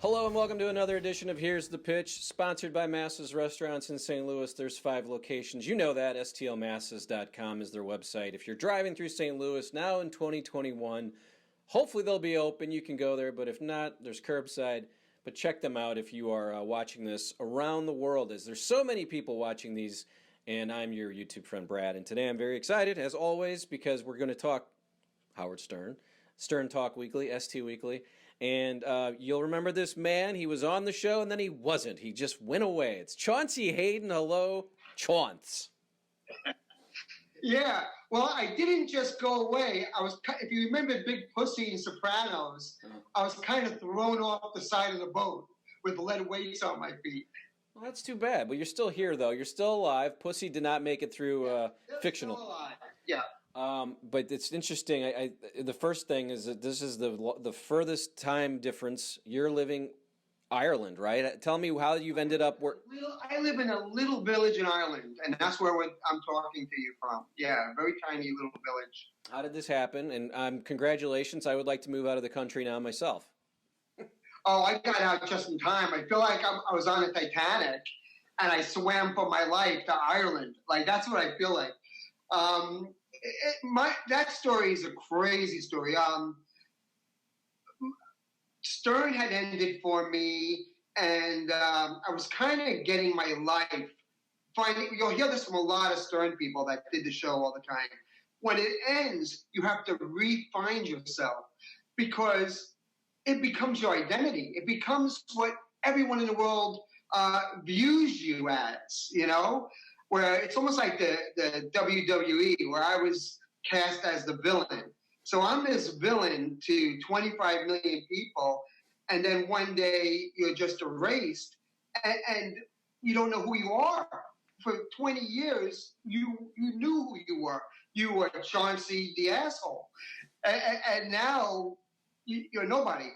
Hello and welcome to another edition of Here's the Pitch, sponsored by Masses Restaurants in St. Louis. There's 5 locations. You know that. STLmasses.com is their website. If you're driving through St. Louis now in 2021, hopefully they'll be open. You can go there, but if not, there's curbside. But check them out if you are watching this around the world, as there's so many people watching these, and I'm your YouTube friend, Brad. And today I'm very excited, as always, because we're going to talk Howard Stern, Stern Talk Weekly, ST Weekly. And you'll remember this man. He was on the show, and then he wasn't. He just went away. It's Chaunce Hayden. Hello, Chaunce. Yeah, well, I didn't just go away. If you remember Big Pussy in Sopranos, I was kind of thrown off the side of the boat with lead weights on my feet. Well, that's too bad. But you're still here, though. You're still alive. Pussy did not make it through fictional. Still alive. Yeah. But it's interesting. The first thing is that this is the furthest time difference. You're living Ireland, right? Tell me how you've ended up. I live in a little village in Ireland, and that's where I'm talking to you from. Yeah, a very tiny little village. How did this happen? And congratulations. I would like to move out of the country now myself. Oh, I got out just in time. I feel like I was on the Titanic, and I swam for my life to Ireland. Like, that's what I feel like. That story is a crazy story. Stern had ended for me, and I was kind of getting my life. You'll hear this from a lot of Stern people that did the show all the time. When it ends, you have to re-find yourself because it becomes your identity. It becomes what everyone in the world views you as, you know? Where it's almost like the WWE, where I was cast as the villain. So I'm this villain to 25 million people, and then one day you're just erased, and you don't know who you are. For 20 years, you knew who you were. You were Chauncey the asshole, and now you're nobody.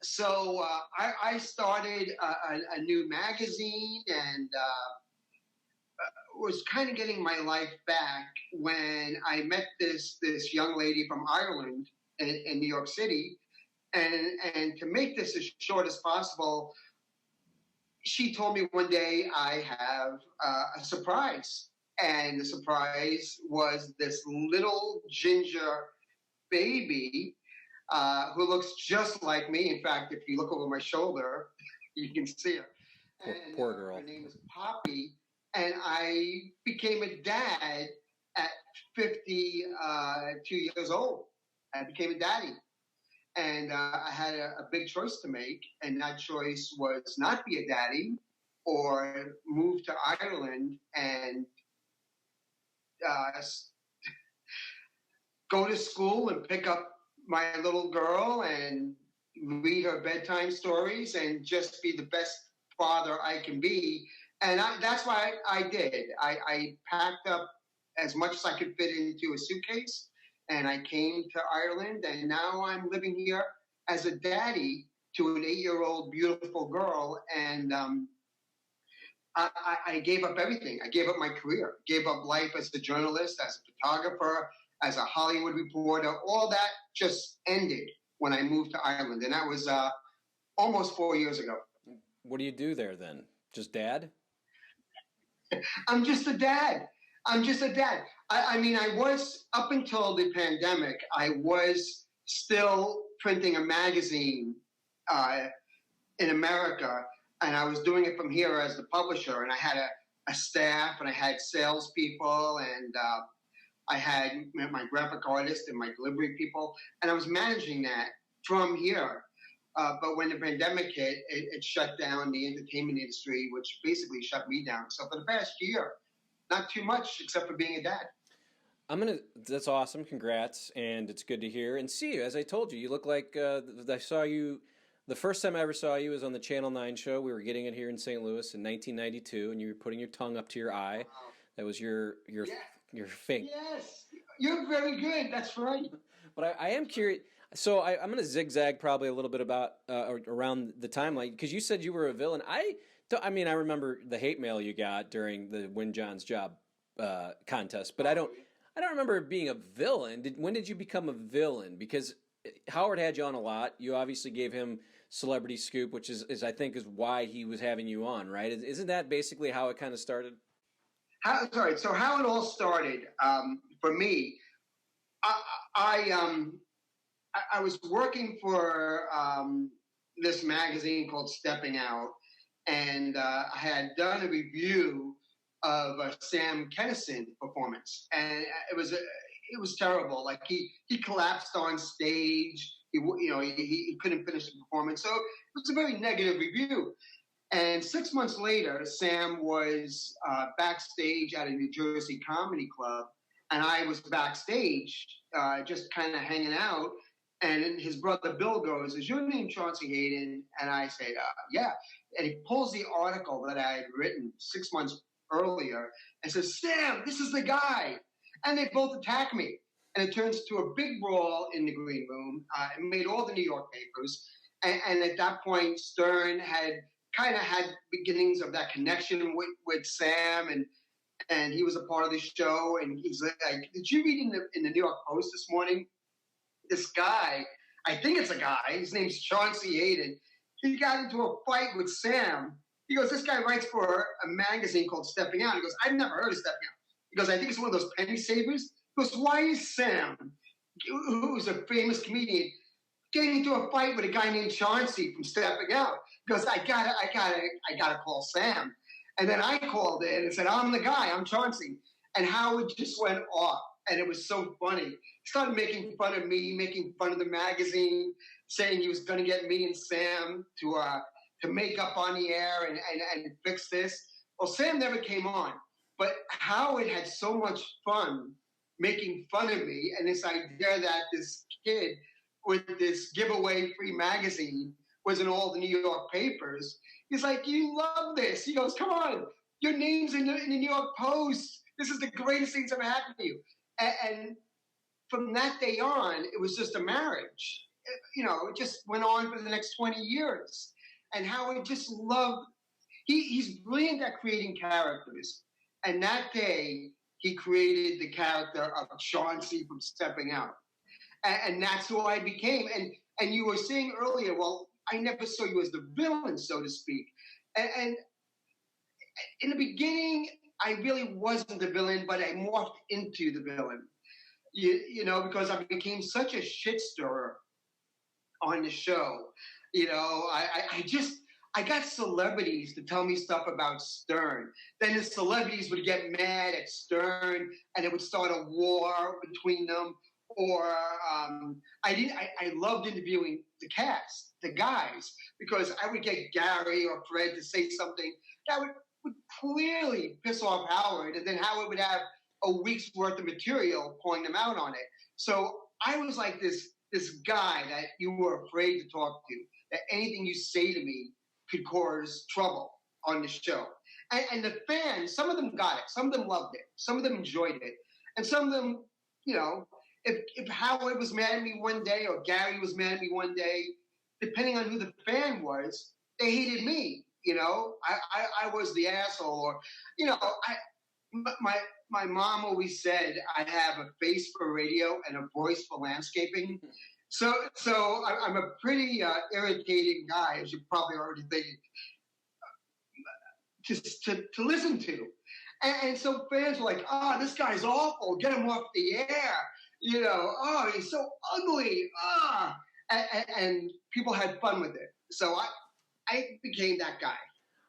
So I started a new magazine and was kind of getting my life back when I met this young lady from Ireland in New York City. And to make this as short as possible, she told me one day I have a surprise. And the surprise was this little ginger baby who looks just like me. In fact, if you look over my shoulder, you can see her. Poor girl. Her name is Poppy. And I became a dad at 52 years old. I became a daddy. And I had a big choice to make. And that choice was not be a daddy or move to Ireland and go to school and pick up my little girl and read her bedtime stories and just be the best father I can be. And that's why I did. I packed up as much as I could fit into a suitcase, and I came to Ireland, and now I'm living here as a daddy to an 8-year-old beautiful girl, and I gave up everything. I gave up my career, gave up life as a journalist, as a photographer, as a Hollywood reporter. All that just ended when I moved to Ireland, and that was almost 4 years ago. What do you do there then? Just dad? I'm just a dad. I mean, I was, up until the pandemic, I was still printing a magazine in America, and I was doing it from here as the publisher, and I had a staff, and I had salespeople, and I had my graphic artist and my delivery people, and I was managing that from here. But when the pandemic hit, it shut down the entertainment industry, which basically shut me down. So for the past year, not too much except for being a dad. That's awesome. Congrats. And it's good to hear and see you. As I told you, you look like I saw you. The first time I ever saw you was on the Channel 9 show. We were getting it here in St. Louis in 1992, and you were putting your tongue up to your eye. Wow. That was your thing. Yes, you're very good. That's right. But I am curious. So I'm going to zigzag probably a little bit about around the timeline, because you said you were a villain. I remember the hate mail you got during the Win John's Job contest, but I don't remember being a villain. When did you become a villain? Because Howard had you on a lot. You obviously gave him Celebrity Scoop, which is I think is why he was having you on, right? Isn't that basically how it kind of started? So how it all started for me, I, I was working for this magazine called Stepping Out, and I had done a review of a Sam Kinison performance, and it was terrible. Like he collapsed on stage. He couldn't finish the performance, so it was a very negative review. And 6 months later, Sam was backstage at a New Jersey comedy club, and I was backstage, just kind of hanging out. And his brother Bill goes, "Is your name Chaunce Hayden?" And I say, "Yeah." And he pulls the article that I had written 6 months earlier and says, "Sam, this is the guy." And they both attack me. And it turns to a big brawl in the green room. It made all the New York papers. And at that point, Stern had kind of had beginnings of that connection with Sam, and he was a part of the show. And he's like, "Did you read in the New York Post this morning? This guy, I think it's a guy, his name's Chaunce Hayden. He got into a fight with Sam." He goes, "This guy writes for a magazine called Stepping Out." He goes, "I've never heard of Stepping Out." He goes, "I think it's one of those penny savers." He goes, "Why is Sam, who's a famous comedian, getting into a fight with a guy named Chauncey from Stepping Out?" He goes, I gotta call Sam." And then I called in and said, "I'm the guy, I'm Chauncey." And Howard just went off. And it was so funny. He started making fun of me, making fun of the magazine, saying he was going to get me and Sam to make up on the air and fix this. Well, Sam never came on, but Howard had so much fun making fun of me and this idea that this kid with this giveaway free magazine was in all the New York papers. He's like, "You love this." He goes, "Come on, your name's in the New York Post. This is the greatest thing that's ever happened to you." And from that day on, it was just a marriage. It just went on for the next 20 years. And Howard just loved, he's brilliant at creating characters. And that day, he created the character of Chauncey from Stepping Out. And that's who I became. And you were saying earlier, well, I never saw you as the villain, so to speak. And in the beginning, I really wasn't the villain, but I morphed into the villain, because I became such a shit stirrer on the show. I got celebrities to tell me stuff about Stern. Then the celebrities would get mad at Stern, and it would start a war between them. Or I loved interviewing the cast, the guys, because I would get Gary or Fred to say something that would clearly piss off Howard, and then Howard would have a week's worth of material pouring them out on it. So I was like this guy that you were afraid to talk to, that anything you say to me could cause trouble on the show. And the fans, some of them got it, some of them loved it, some of them enjoyed it, and some of them, if Howard was mad at me one day or Gary was mad at me one day, depending on who the fan was, they hated me. I was the asshole, or my mom always said I have a face for radio and a voice for landscaping. So I'm a pretty irritating guy, as you probably already thinking, to listen to. And so fans were like, "Oh, this guy's awful. Get him off the air. Oh, he's so ugly. And people had fun with it. So I became that guy."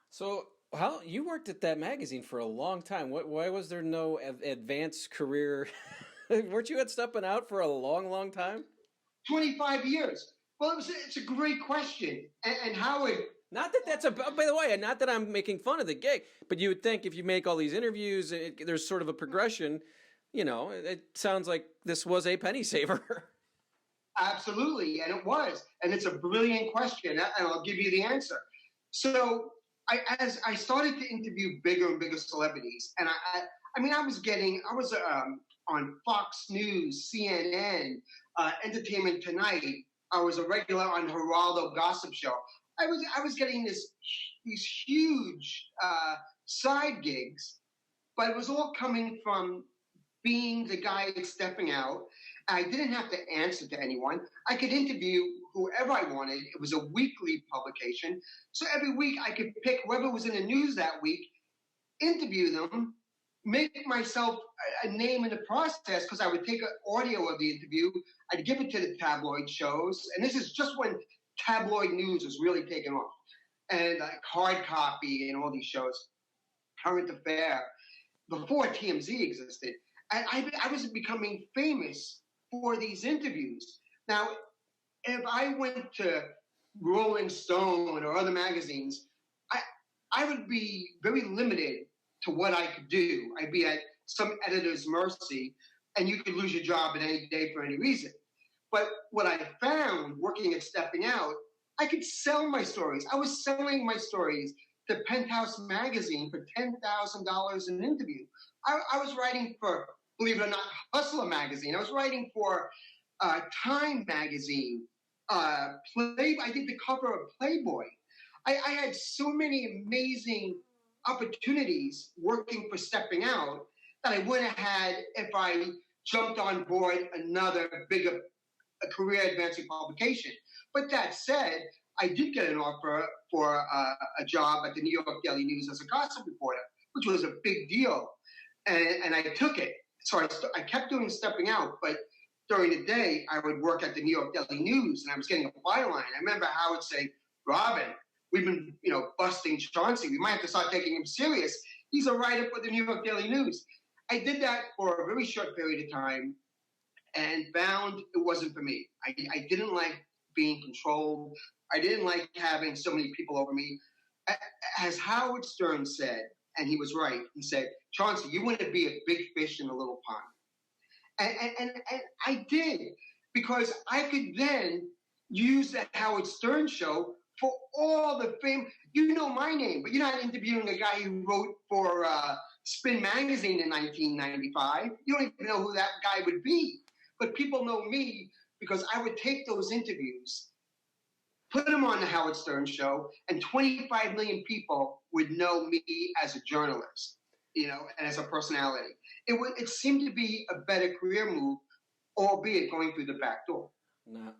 So you worked at that magazine for a long time. Why was there no advanced career? Weren't you at Stepping Out for a long, long time? 25 years. Well, it's a great question. And Howard... Not that that's by the way, not that I'm making fun of the gig, but you would think if you make all these interviews, there's sort of a progression. It sounds like this was a penny saver. Absolutely, and it was. And it's a brilliant question, and I'll give you the answer. So as I started to interview bigger and bigger celebrities, and I was on Fox News, CNN, Entertainment Tonight. I was a regular on Geraldo Gossip Show. I was getting these huge side gigs, but it was all coming from being the guy that's Stepping Out I didn't have to answer to anyone. I could interview whoever I wanted. It was a weekly publication. So every week I could pick whoever was in the news that week, interview them, make myself a name in the process, because I would take an audio of the interview, I'd give it to the tabloid shows, and this is just when tabloid news was really taking off, and hard copy and all these shows, Current Affair, before TMZ existed. And I was becoming famous for these interviews. Now, if I went to Rolling Stone or other magazines, I would be very limited to what I could do. I'd be at some editor's mercy, and you could lose your job at any day for any reason. But what I found working at Stepping Out, I could sell my stories. I was selling my stories to Penthouse Magazine for $10,000 an interview. I was writing for, believe it or not, Hustler Magazine. I was writing for Time Magazine. I did the cover of Playboy. I had so many amazing opportunities working for Stepping Out that I wouldn't have had if I jumped on board another bigger career advancing publication. But that said, I did get an offer for a job at the New York Daily News as a gossip reporter, which was a big deal. And I took it. So I kept doing Stepping Out, but during the day, I would work at the New York Daily News, and I was getting a byline. I remember Howard saying, "Robin, we've been, busting Chauncey. We might have to start taking him serious. He's a writer for the New York Daily News." I did that for a very short period of time and found it wasn't for me. I didn't like being controlled. I didn't like having so many people over me. As Howard Stern said, and he was right, he said, "Chauncey, you want to be a big fish in a little pond." And I did, because I could then use that Howard Stern show for all the fame. You know my name, but you're not interviewing a guy who wrote for Spin Magazine in 1995. You don't even know who that guy would be. But people know me because I would take those interviews, put them on the Howard Stern show, and 25 million people would know me as a journalist, and as a personality. It seemed to be a better career move, albeit going through the back door.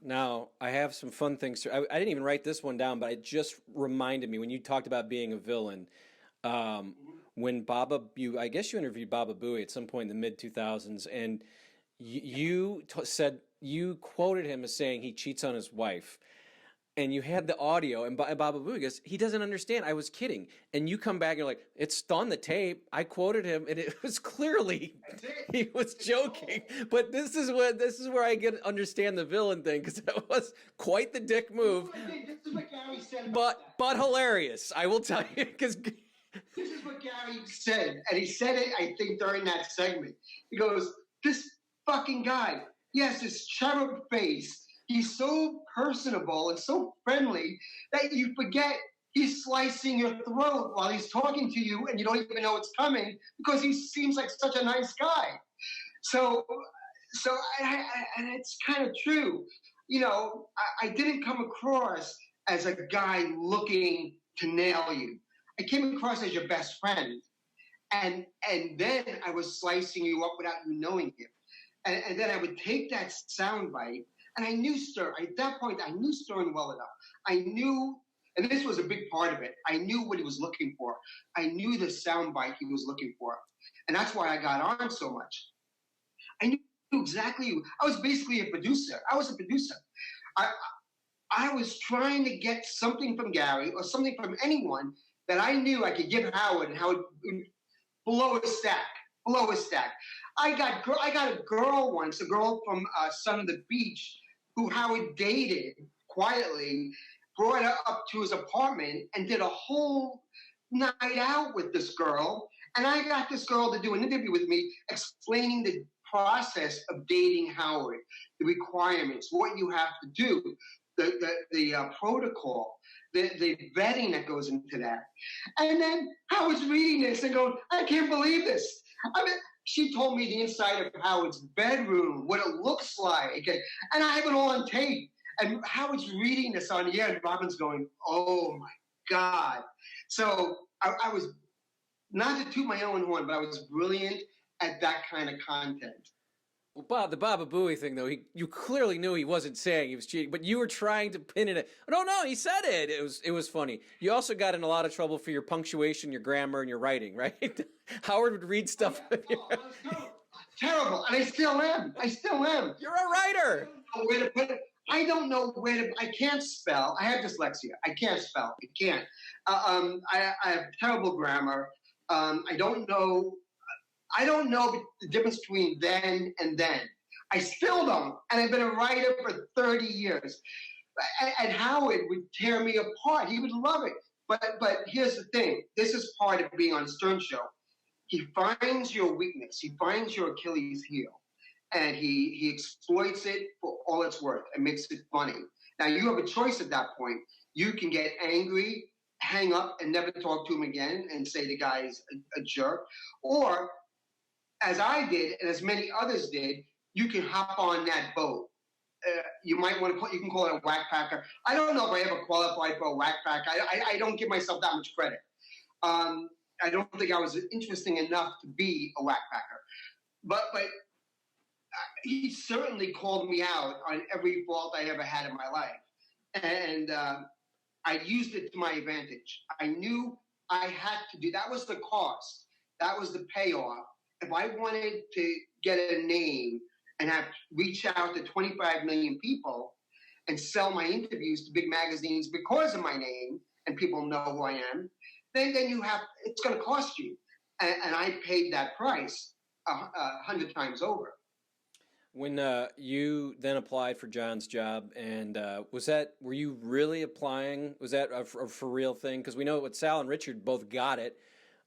Now, I have some fun things. I didn't even write this one down, but it just reminded me when you talked about being a villain. When I guess you interviewed Baba Booey at some point in the mid-2000s, and you said, you quoted him as saying he cheats on his wife. And you had the audio, and Baba Booey goes, "He doesn't understand. I was kidding." And you come back and you're like, "It's on the tape. I quoted him, and it was clearly he was joking." But this is where I understand the villain thing, because that was quite the dick move. This is what Gary said. But hilarious, I will tell you, because this is what Gary said, and he said it, I think, during that segment. He goes, "This fucking guy, he has this cherub face. He's so personable and so friendly that you forget he's slicing your throat while he's talking to you, and you don't even know it's coming because he seems like such a nice guy." So and it's kind of true. I didn't come across as a guy looking to nail you. I came across as your best friend, and then I was slicing you up without you knowing it. And then I would take that soundbite. And I knew Stern. At that point, I knew Stern well enough. I knew, and this was a big part of it, I knew what he was looking for. I knew the soundbite he was looking for. And that's why I got on so much. I knew exactly. I was basically a producer. I was a producer. I was trying to get something from Gary or something from anyone that I knew I could give Howard, and Howard below his stack. I got a girl once, a girl from Son of the Beach, who Howard dated quietly, brought her up to his apartment, and did a whole night out with this girl. And I got this girl to do an interview with me, explaining the process of dating Howard, the requirements, what you have to do, the protocol, the vetting that goes into that. And then Howard's reading this and going, "I can't believe this." I mean, she told me the inside of Howard's bedroom, what it looks like, and I have it all on tape. And Howard's reading this on the air, and Robin's going, "Oh my God." So I was, not to toot my own horn, but I was brilliant at that kind of content. Well, Bob, the Baba Booey thing, though, you clearly knew he wasn't saying he was cheating, but you were trying to pin it. No, he said it. It was funny. You also got in a lot of trouble for your punctuation, your grammar, and your writing, right? Howard would read stuff. I was terrible, and I still am. You're a writer. I don't know where to put it. I don't know where to. I can't spell. I have dyslexia. I can't spell. I can't. I have terrible grammar. I don't know. I don't know the difference between then and then. I still don't. And I've been a writer for 30 years. And Howard would tear me apart. He would love it. But here's the thing. This is part of being on a Stern show. He finds your weakness. He finds your Achilles heel. And he exploits it for all it's worth and makes it funny. Now, you have a choice at that point. You can get angry, hang up, and never talk to him again and say the guy's a jerk. Or, as I did, and as many others did, you can hop on that boat. You might want to you can call it a whack packer. I don't know if I ever qualified for a whack pack. I don't give myself that much credit. I don't think I was interesting enough to be a whack packer. But he certainly called me out on every fault I ever had in my life. And I used it to my advantage. I knew I had to do, that was the cost. That was the payoff. If I wanted to get a name and have reach out to 25 million people and sell my interviews to big magazines because of my name and people know who I am, then you have, it's going to cost you. And I paid that price 100 times over. When you then applied for John's job, and were you really applying? Was that a for real thing? Because we know what Sal and Richard both got it.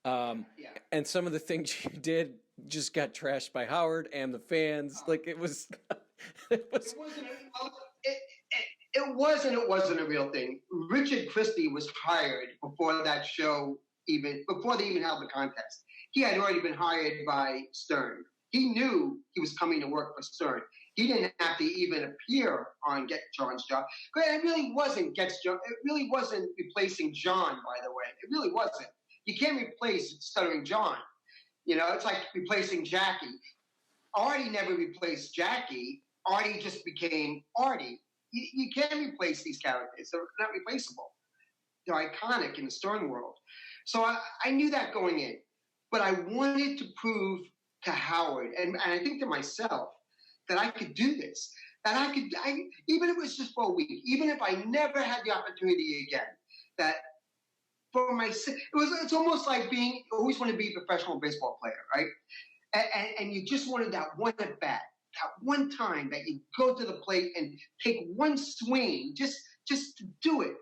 Yeah. And some of the things you did just got trashed by Howard and the fans. Like it was. It wasn't a real thing. Richard Christie was hired before that show, before they even held the contest. He had already been hired by Stern. He knew he was coming to work for Stern. He didn't have to even appear on Get John's Job. But it really wasn't replacing John, by the way. It really wasn't. You can't replace Stuttering John. You know, it's like replacing Jackie. Artie never replaced Jackie. Artie just became Artie. You can't replace these characters. They're not replaceable. They're iconic in the Stern world. So I knew that going in. But I wanted to prove to Howard, and I think to myself, that I could do this. That even if it was just for a week, even if I never had the opportunity again, that for myself, it's almost like always want to be a professional baseball player, right? And you just wanted that one at bat, that one time that you go to the plate and take one swing, just to do it.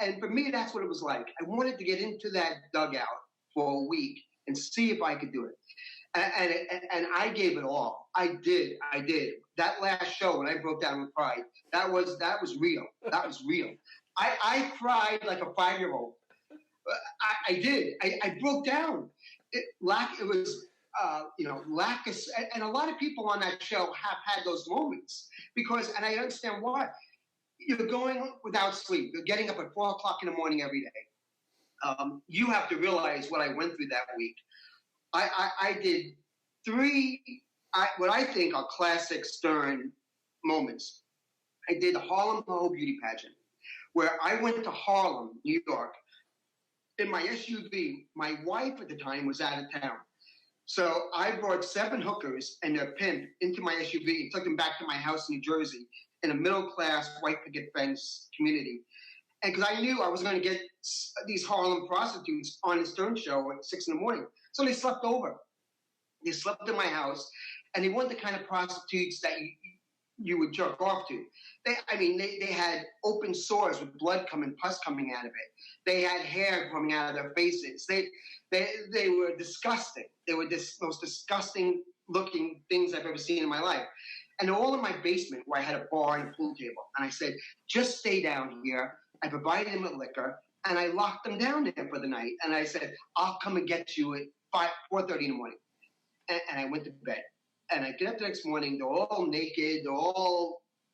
And for me, that's what it was like. I wanted to get into that dugout for a week and see if I could do it. And I gave it all. I did. That last show when I broke down with pride, that was real. That was real. I cried like a 5-year-old. I did. I broke down. Lack of, and a lot of people on that show have had those moments because, and I understand why. You're going without sleep. You're getting up at 4 o'clock in the morning every day. You have to realize what I went through that week. I did 3, what I think are classic Stern moments. I did the Harlem Ho Beauty Pageant, where I went to Harlem, New York, in my SUV. My wife at the time was out of town. So I brought 7 hookers and their pimp into my SUV and took them back to my house in New Jersey in a middle-class white picket fence community. And because I knew I was going to get these Harlem prostitutes on the Stern show at 6 in the morning. So they slept over. They slept in my house, and they weren't the kind of prostitutes that you would jerk off to. They had open sores with blood pus coming out of it. They had hair coming out of their faces. They were disgusting. They were the most disgusting looking things I've ever seen in my life. And they're all in my basement where I had a bar and a pool table. And I said, just stay down here. I provided them with liquor, and I locked them down there for the night. And I said, I'll come and get you at 4:30 in the morning. And I went to bed. And I get up the next morning. They're all naked.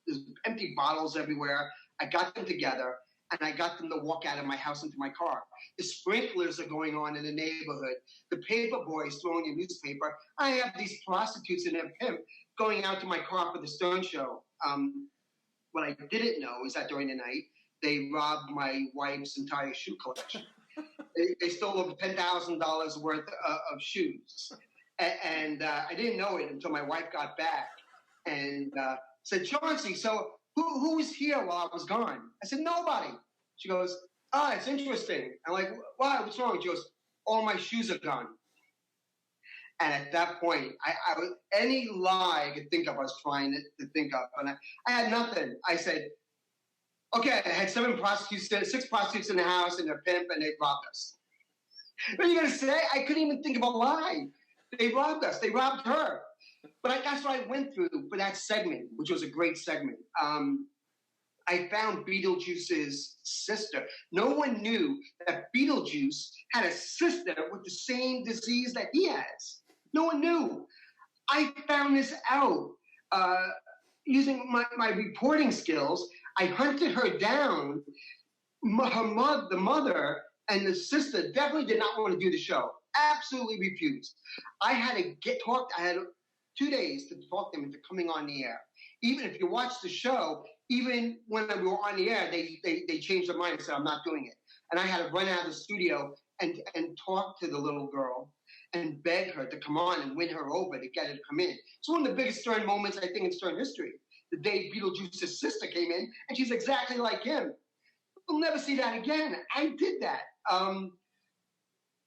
There's empty bottles everywhere. I got them together, and I got them to walk out of my house into my car. The sprinklers are going on in the neighborhood. The paper boys throwing a newspaper. I have these prostitutes and their pimp going out to my car for the Stern Show. What I didn't know is that during the night, they robbed my wife's entire shoe collection. They stole over $10,000 worth of shoes. And I didn't know it until my wife got back and said, Chauncey, so who was here while I was gone? I said, nobody. She goes, it's interesting. I'm like, why? What's wrong? She goes, all my shoes are gone. And at that point, I was, any lie I could think of, I was trying to think of. And I had nothing. I said, okay, I had 6 prostitutes in the house and a pimp, and they robbed us. What are you going to say? I couldn't even think of a lie. They robbed us. They robbed her. But that's what I went through for that segment, which was a great segment. I found Beetlejuice's sister. No one knew that Beetlejuice had a sister with the same disease that he has. No one knew. I found this out using my reporting skills. I hunted her down. The mother and the sister definitely did not want to do the show. Absolutely refused. I had to I had 2 days to talk them into coming on the air. Even if you watch the show, even when we were on the air, they changed their mind and said, I'm not doing it. And I had to run out of the studio and talk to the little girl and beg her to come on and win her over to get her to come in. It's one of the biggest Stern moments, I think, in Stern history. The day Beetlejuice's sister came in, and she's exactly like him. We'll never see that again. I did that.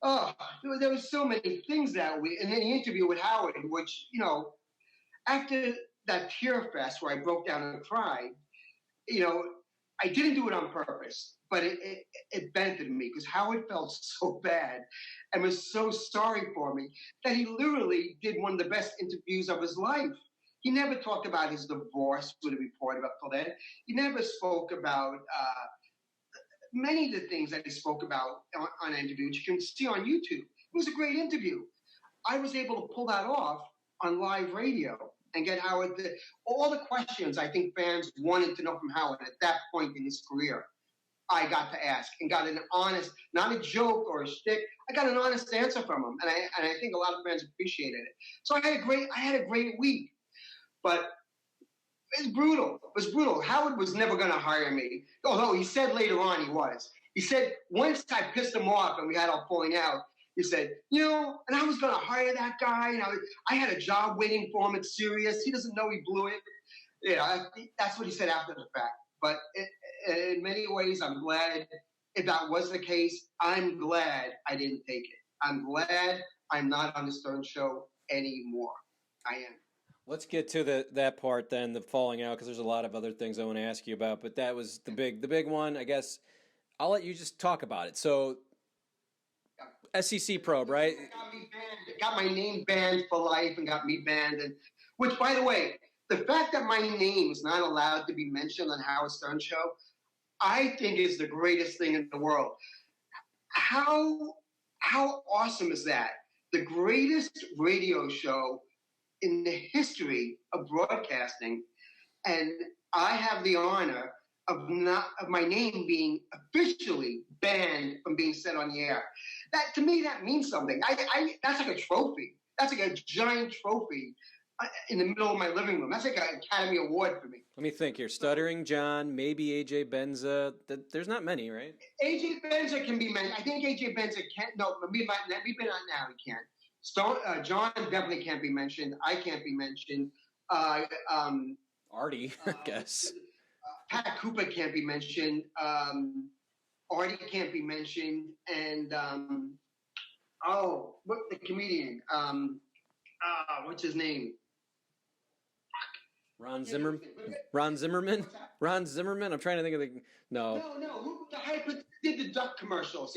There were so many things that week. And then the interview with Howard, which, after that tear fest where I broke down and cried, I didn't do it on purpose, but it benefited me because Howard felt so bad and was so sorry for me that he literally did one of the best interviews of his life. He never talked about his divorce with a reporter up till then. He never spoke about many of the things that he spoke about on an interview, which you can see on YouTube. It was a great interview. I was able to pull that off on live radio and get Howard all the questions I think fans wanted to know from Howard at that point in his career. I got to ask and got an honest, not a joke or a shtick. I got an honest answer from him, and I think a lot of fans appreciated it. So I had a great week, but it was brutal. Howard was never going to hire me, although he said later on he was. He said once I pissed him off and we had all falling out, he said, and I was going to hire that guy, and I had a job waiting for him at Sirius. He doesn't know he blew it. That's what he said after the fact. But in many ways, I'm glad. If that was the case, I'm glad I didn't take it. I'm glad I'm not on the Stern Show anymore. I am. Let's get to that part then, the falling out, because there's a lot of other things I want to ask you about. But that was the big one. I guess I'll let you just talk about it. So, SEC probe, right? Got my name banned for life and got me banned. And which, by the way, the fact that my name is not allowed to be mentioned on Howard Stern Show, I think is the greatest thing in the world. How awesome is that? The greatest radio show in the history of broadcasting, and I have the honor of my name being officially banned from being said on the air. That to me, that means something. That's like a trophy. That's like a giant trophy in the middle of my living room. That's like an Academy Award for me. Let me think here. Stuttering John, maybe AJ Benza. There's not many, right? AJ Benza can be mentioned. I think AJ Benza can't. No, maybe not now. He can't. John definitely can't be mentioned. I can't be mentioned. Artie, I guess. Pat Cooper can't be mentioned. Artie can't be mentioned. And what the comedian? What's his name? Ron Zimmerman. Ron Zimmerman. I'm trying to think of the No. Who the hype did the duck commercial?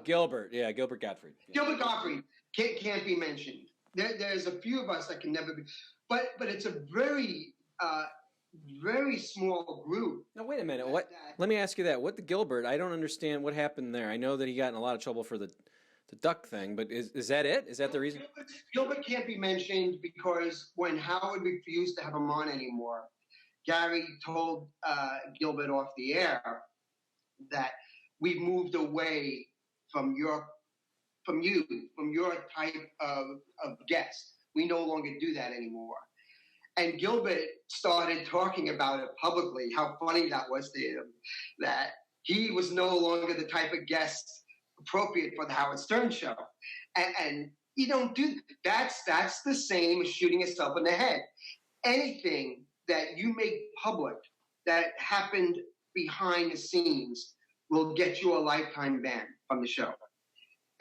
Gilbert. Yeah, Gilbert Gottfried. Yeah. Gilbert Gottfried can't be mentioned. There's a few of us that can never be, but it's a very very small group. Now wait a minute. What? Let me ask you that. What the Gilbert? I don't understand what happened there. I know that he got in a lot of trouble for the duck thing, but is that it? Is that the reason? Gilbert can't be mentioned because when Howard refused to have him on anymore, Gary told Gilbert off the air that we've moved away from your type of guest. We no longer do that anymore. And Gilbert started talking about it publicly, how funny that was to him, that he was no longer the type of guest appropriate for the Howard Stern show. And you don't do that's the same as shooting yourself in the head. Anything that you make public that happened behind the scenes will get you a lifetime ban from the show.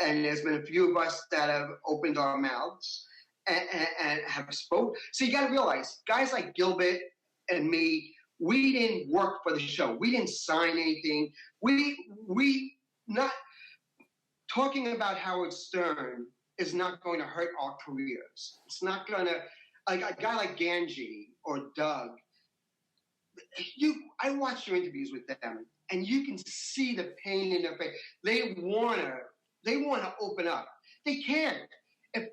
And there's been a few of us that have opened our mouths and have spoke. So you got to realize, guys like Gilbert and me, we didn't work for the show. We didn't sign anything. We not talking about Howard Stern is not going to hurt our careers. It's not going to, like a guy like Ganji or Doug. I watched your interviews with them, and you can see the pain in their face. They wanna open up. They can't. If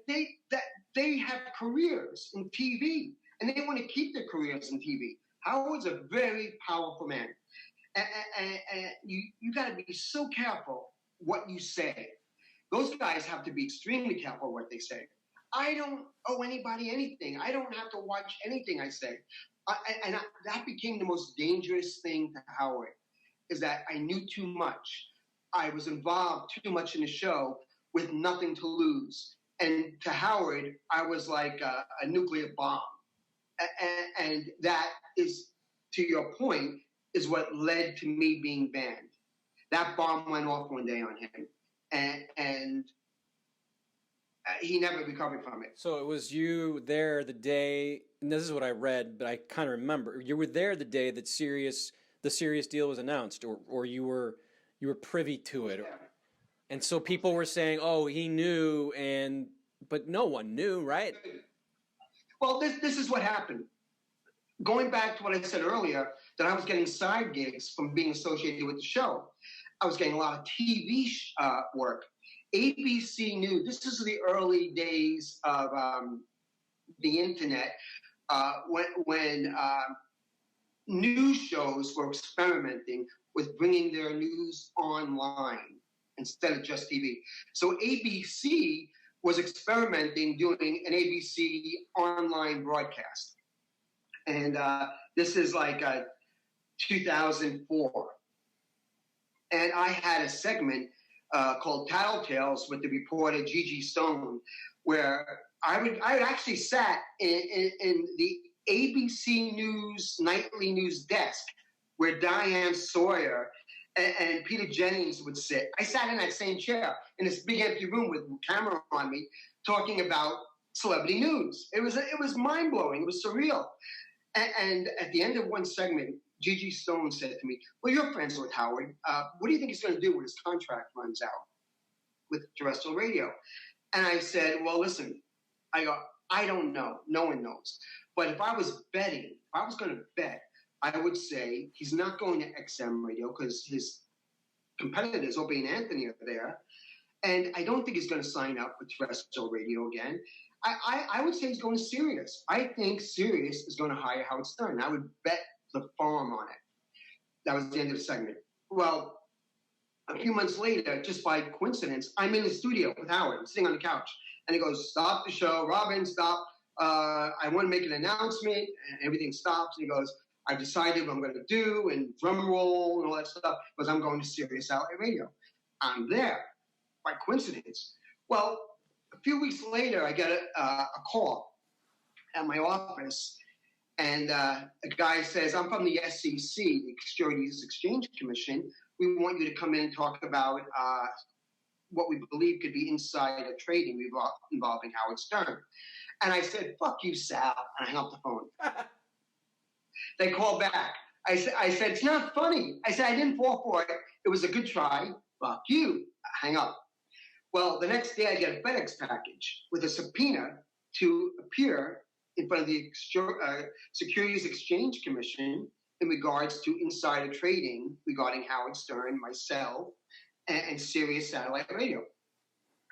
they have careers in TV, and they want to keep their careers in TV. Howard's a very powerful man, and you got to be so careful what you say. Those guys have to be extremely careful what they say. I don't owe anybody anything. I don't have to watch anything I say. That became the most dangerous thing to Howard, is that I knew too much. I was involved too much in the show with nothing to lose. And to Howard, I was like a nuclear bomb. And that is, to your point, is what led to me being banned. That bomb went off one day on him. And he never recovered from it. So it was you there the day, and this is what I read, but I kind of remember. You were there the day that the Sirius deal was announced, or you were privy to it. Yeah. And so people were saying, oh, he knew, but no one knew, right? Well, this is what happened. Going back to what I said earlier, that I was getting side gigs from being associated with the show. I was getting a lot of TV work. ABC News, this is the early days of the internet, when news shows were experimenting with bringing their news online instead of just TV. So ABC was experimenting doing an ABC online broadcast. And this is like 2004. And I had a segment called Tattletales with the reporter Gigi Stone, where I actually sat in the ABC News nightly news desk where Diane Sawyer and Peter Jennings would sit. I sat in that same chair in this big empty room with a camera on me, talking about celebrity news. It was mind blowing. It was surreal. And at the end of one segment, Gigi Stone said to me, well, you're friends with Howard. What do you think he's going to do when his contract runs out with terrestrial radio? And I said, well, listen, I don't know. No one knows. But if I was going to bet, I would say he's not going to XM radio because his competitors, Opie and Anthony, are there. And I don't think he's going to sign up with terrestrial radio again. I would say he's going to Sirius. I think Sirius is going to hire Howard Stern. I would bet the farm on it. That was the end of the segment. Well, a few months later, just by coincidence, I'm in the studio with Howard. I'm sitting on the couch. And he goes, stop the show. Robin, stop. I want to make an announcement. And everything stops. And he goes, I've decided what I'm going to do, and drum roll and all that stuff, because I'm going to Sirius Satellite Radio. I'm there by coincidence. Well, a few weeks later, I get a call at my office, and a guy says, I'm from the SEC, the Securities Exchange Commission. We want you to come in and talk about what we believe could be insider trading involving Howard Stern. And I said, fuck you, Sal, and I hung up the phone. They called back. I said, it's not funny. I said, I didn't fall for it. It was a good try. Fuck you. Hang up. Well, the next day I get a FedEx package with a subpoena to appear in front of the Securities Exchange Commission in regards to insider trading regarding Howard Stern, myself, and Sirius Satellite Radio.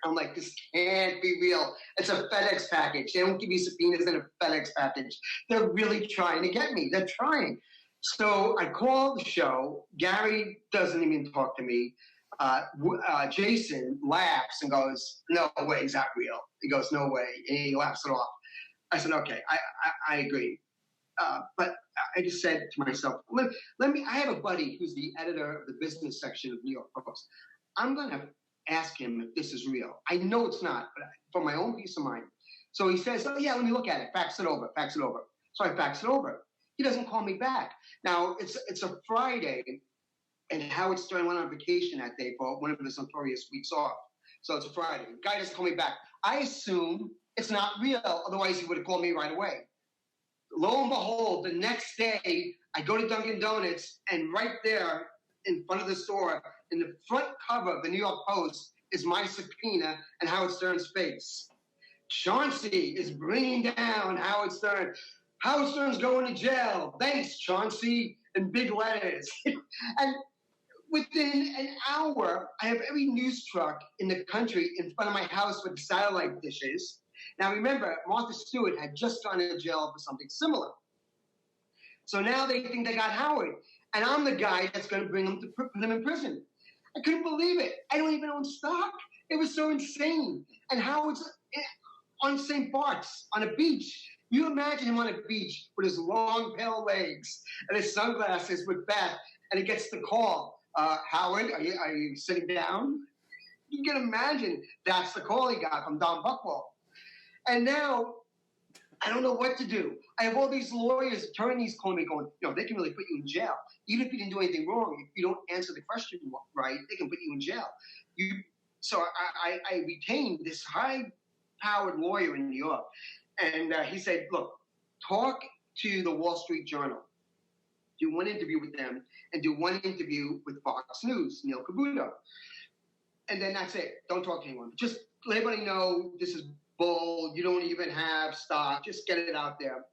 I'm like, this can't be real. It's a FedEx package. They don't give you subpoenas in a FedEx package. They're really trying to get me. They're trying. So I call the show. Gary doesn't even talk to me. Jason laughs and goes, "No way, is that real?" He goes, "No way," and he laughs it off. I said, "Okay, I agree." But I just said to myself, let me. I have a buddy who's the editor of the business section of New York Post. I'm gonna ask him if this is real. I know it's not, but for my own peace of mind. So he says, "Oh yeah, let me look at it. Fax it over. Fax it over." So I fax it over. He doesn't call me back. Now it's a Friday, and Howard Stern went on vacation that day for one of his notorious weeks off. So it's a Friday. The guy doesn't call me back. I assume it's not real. Otherwise, he would have called me right away. Lo and behold, the next day, I go to Dunkin' Donuts, and right there in front of the store, in the front cover of the New York Post, is my subpoena and Howard Stern's face. Chauncey is bringing down Howard Stern. Howard Stern's going to jail. Thanks, Chauncey, in big letters. And within an hour, I have every news truck in the country in front of my house with satellite dishes. Now remember, Martha Stewart had just gone to jail for something similar. So now they think they got Howard, and I'm the guy that's going to bring him to put him in prison. I couldn't believe it. I don't even own stock. It was so insane. And Howard's on St. Bart's on a beach. You imagine him on a beach with his long, pale legs and his sunglasses with Beth, and he gets the call. Howard, are you sitting down? You can imagine that's the call he got from Don Buchwald. And now, I don't know what to do. I have all these lawyers, attorneys calling me going, they can really put you in jail. Even if you didn't do anything wrong, if you don't answer the question right, they can put you in jail. So I retained this high-powered lawyer in New York. And he said, look, talk to the Wall Street Journal. Do one interview with them and do one interview with Fox News, Neil Cavuto. And then that's it. Don't talk to anyone. Just let everybody know this is bull. You don't even have stock. Just get it out there.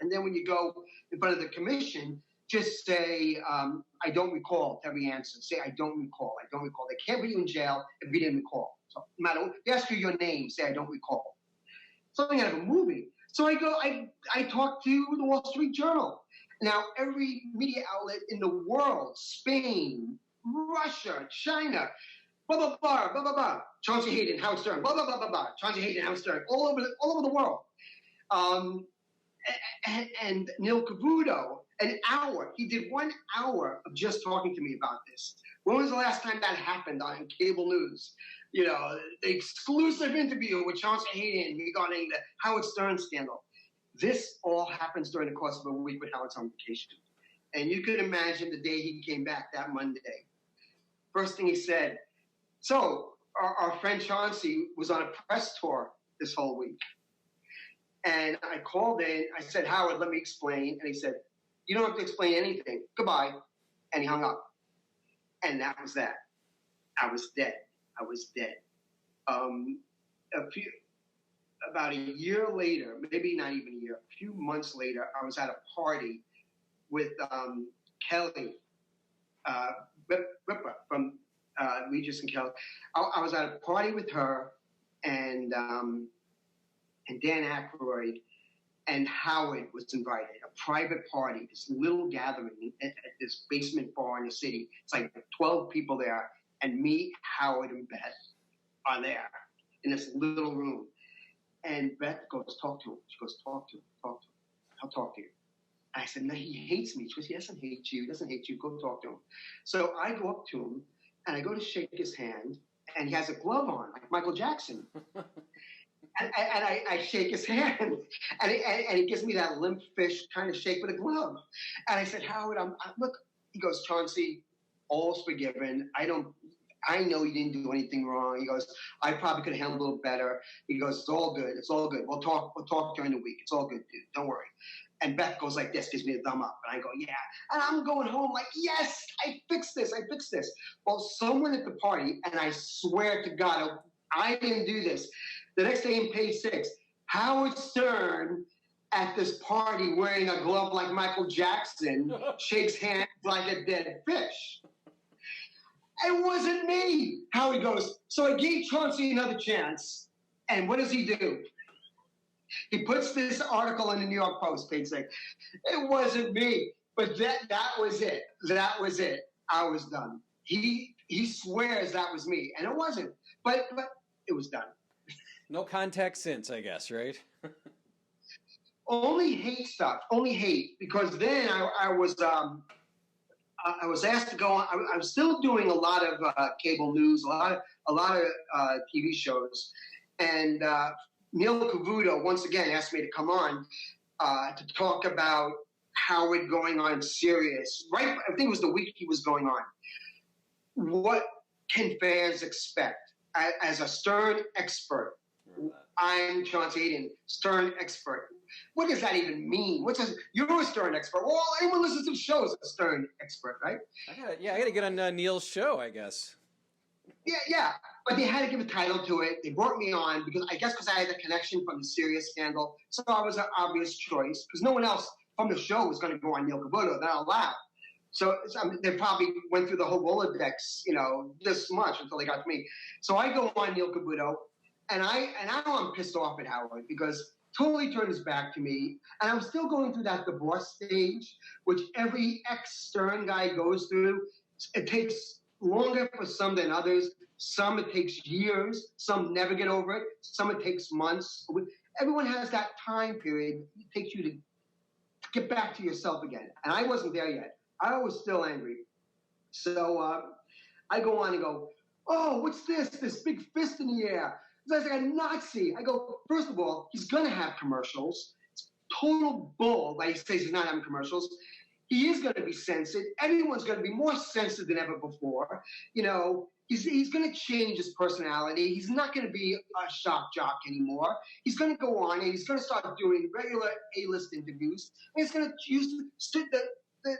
And then when you go in front of the commission, just say, I don't recall to every answer. Say, I don't recall. I don't recall. They can't put you in jail if you didn't recall. So no matter what, they ask you your name, say, I don't recall. Something out of a movie. So I talk to the Wall Street Journal. Now, every media outlet in the world, Spain, Russia, China, blah, blah, blah, blah, blah, blah. Chaunce Hayden, Howard Stern, blah, blah, blah, blah, blah. Chaunce Hayden, Howard Stern, all over the world. And Neil Cavuto, an hour. He did 1 hour of just talking to me about this. When was the last time that happened on cable news? The exclusive interview with Chaunce Hayden regarding the Howard Stern scandal. This all happens during the course of a week with Howard's on vacation. And you could imagine the day he came back that Monday. First thing he said, so our friend Chauncey was on a press tour this whole week. And I called in, I said, Howard, let me explain. And he said, you don't have to explain anything. Goodbye. And he hung up. And that was that. I was dead. I was dead. About a year later, maybe not even a year, a few months later, I was at a party with Kelly Ripa from Regis and Kelly. I was at a party with her and Dan Aykroyd, and Howard was invited, a private party, this little gathering at this basement bar in the city. It's like 12 people there, and me, Howard, and Beth are there in this little room. And Beth goes, talk to him. She goes, talk to him. I'll talk to you. I said, no, he hates me. She goes, he doesn't hate you. He doesn't hate you. Go talk to him. So I go up to him, and I go to shake his hand, and he has a glove on, like Michael Jackson. And I shake his hand, and he gives me that limp fish kind of shake with a glove. And I said, Howard, look. He goes, Chauncey, all's forgiven. I know you didn't do anything wrong. He goes, I probably could have handled it a little better. He goes, it's all good. It's all good. We'll talk during the week. It's all good, dude. Don't worry. And Beth goes like this, gives me a thumb up. And I go, yeah. And I'm going home like, yes, I fixed this. Well, someone at the party, and I swear to God, I didn't do this. The next day in page 6, Howard Stern at this party wearing a glove like Michael Jackson shakes hands like a dead fish. It wasn't me. Howard goes, so I gave Chauncey another chance. And what does he do? He puts this article in the New York Post, page 6. It wasn't me. But that was it. That was it. I was done. He swears that was me, and it wasn't. But it was done. No contact since, I guess, right? Only hate stuff. Only hate, because then I was asked to go on. I was still doing a lot of cable news, a lot of TV shows, and Neil Cavuto once again asked me to come on to talk about Howard going on Sirius. Right, I think it was the week he was going on. What can fans expect as a Stern expert? I'm Chaunce Hayden, Stern expert. What does that even mean? You're a Stern expert. Well, anyone listens to the show is a Stern expert, right? I gotta get on Neil's show, I guess. Yeah. But they had to give a title to it. They brought me on because I had the connection from the Sirius scandal. So I was an obvious choice because no one else from the show was going to go on Neil Cavuto. They're not allowed. So they probably went through the whole Rolodex, this much until they got to me. So I go on Neil Cavuto, and now I'm pissed off at Howard because totally turned his back to me. And I'm still going through that divorce stage, which every ex-Stern guy goes through. It takes longer for some than others. Some it takes years. Some never get over it. Some it takes months. Everyone has that time period it takes you to get back to yourself again. And I wasn't there yet. I was still angry. So I go on and go, oh, what's this big fist in the air? It's like a Nazi. I go, first of all, he's going to have commercials. It's total bull that he says he's not having commercials. He is going to be censored. Everyone's going to be more censored than ever before. He's going to change his personality. He's not going to be a shock jock anymore. He's going to go on and he's going to start doing regular A-list interviews. And he's going to use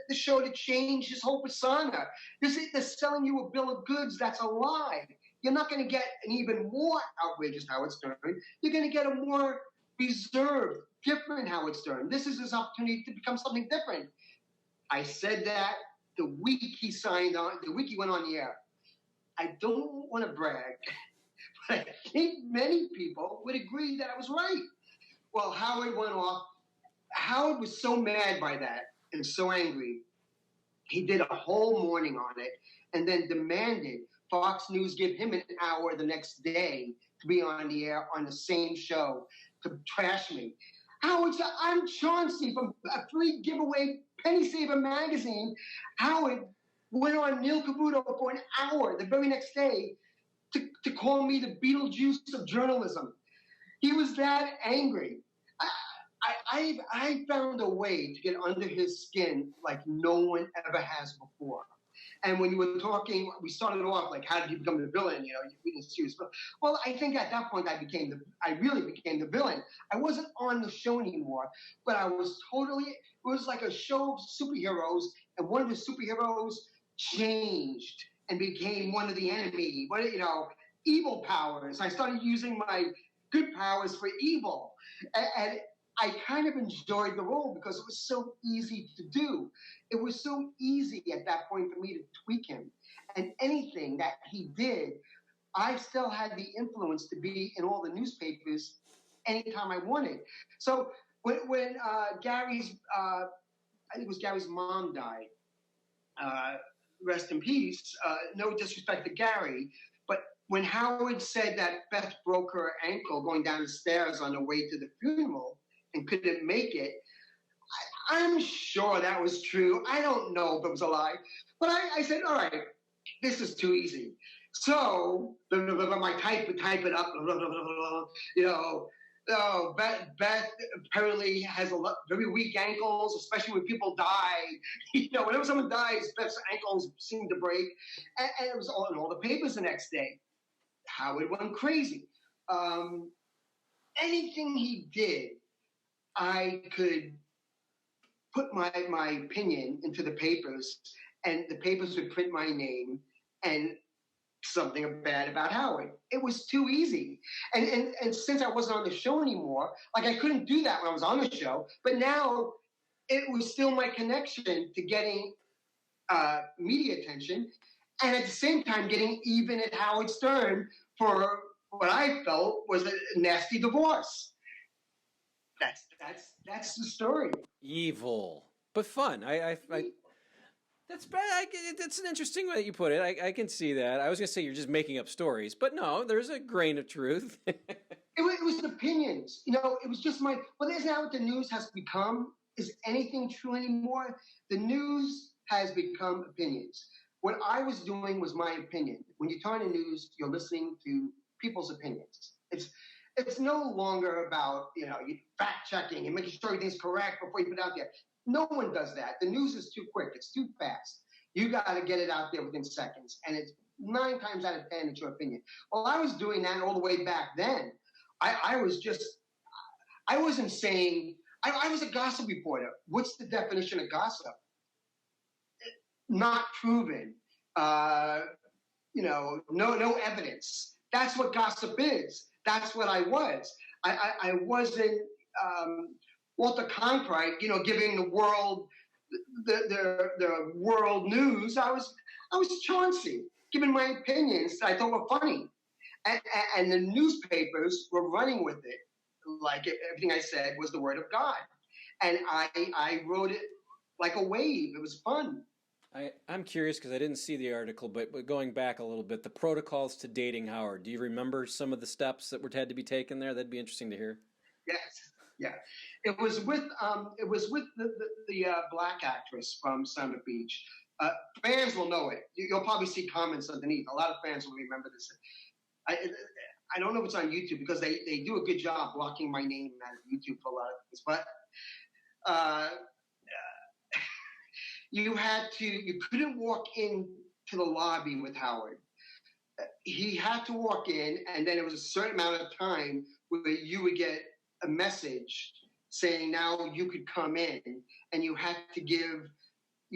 the show to change his whole persona. They're selling you a bill of goods that's a lie. You're not going to get an even more outrageous Howard Stern. You're going to get a more reserved, different Howard Stern. This is his opportunity to become something different. I said that the week he went on the air. I don't want to brag, but I think many people would agree that I was right. Well, Howard went off. Howard was so mad by that and so angry. He did a whole morning on it and then demanded Fox News give him an hour the next day to be on the air on the same show to trash me. Howard said, I'm Chauncey from a free giveaway Penny Saver magazine. Howard went on Neil Cavuto for an hour the very next day to call me the Beetlejuice of journalism. He was that angry. I found a way to get under his skin like no one ever has before. And when you were talking, we started off like, how did you become the villain? You didn't see. Well, I think at that point I really became the villain. I wasn't on the show anymore, but I was it was like a show of superheroes, and one of the superheroes changed and became one of the enemy. Evil powers. I started using my good powers for evil, and I kind of enjoyed the role because it was so easy to do. It was so easy at that point for me to tweak him. And anything that he did, I still had the influence to be in all the newspapers anytime I wanted. So when Gary's, I think it was Gary's mom died, rest in peace, no disrespect to Gary, but when Howard said that Beth broke her ankle going down the stairs on the way to the funeral, and couldn't make it. I'm sure that was true. I don't know if it was a lie. But I said, all right, this is too easy. So, my type it up, Beth apparently has very weak ankles, especially when people die. Whenever someone dies, Beth's ankles seem to break. And it was all in all the papers the next day. Howard went crazy. Anything he did, I could put my opinion into the papers, and the papers would print my name and something bad about Howard. It was too easy. And since I wasn't on the show anymore, I couldn't do that when I was on the show, but now it was still my connection to getting media attention, and at the same time getting even at Howard Stern for what I felt was a nasty divorce. That's the story. Evil. but fun. That's bad. It's an interesting way that you put it. I can see that. I was gonna say you're just making up stories, but no, there's a grain of truth. It was opinions. It was just my. Well, isn't that what the news has become? Is anything true anymore? The news has become opinions. What I was doing was my opinion. When you turn on the news, you're listening to people's opinions. It's no longer about you fact checking and making sure everything's correct before you put it out there. No one does that. The news is too quick. It's too fast. You got to get it out there within seconds, and it's 9 times out of 10 it's your opinion. Well, I was doing that all the way back then. I wasn't saying. I was a gossip reporter. What's the definition of gossip? Not proven. No evidence. That's what gossip is. That's what I was. I wasn't Walter Cronkite, giving the world the world news. I was Chauncey, giving my opinions that I thought were funny, and the newspapers were running with it. Like everything I said was the word of God. And I wrote it like a wave. It was fun. I'm curious because I didn't see the article, but going back a little bit, the protocols to dating Howard. Do you remember some of the steps that had to be taken there? That'd be interesting to hear. Yes. Yeah. It was with the black actress from Summit Beach. Fans will know it. You'll probably see comments underneath. A lot of fans will remember this. I don't know if it's on YouTube because they do a good job blocking my name out of YouTube for a lot of things. But you couldn't walk into the lobby with Howard. He had to walk in, and then there was a certain amount of time where you would get a message saying now you could come in, and you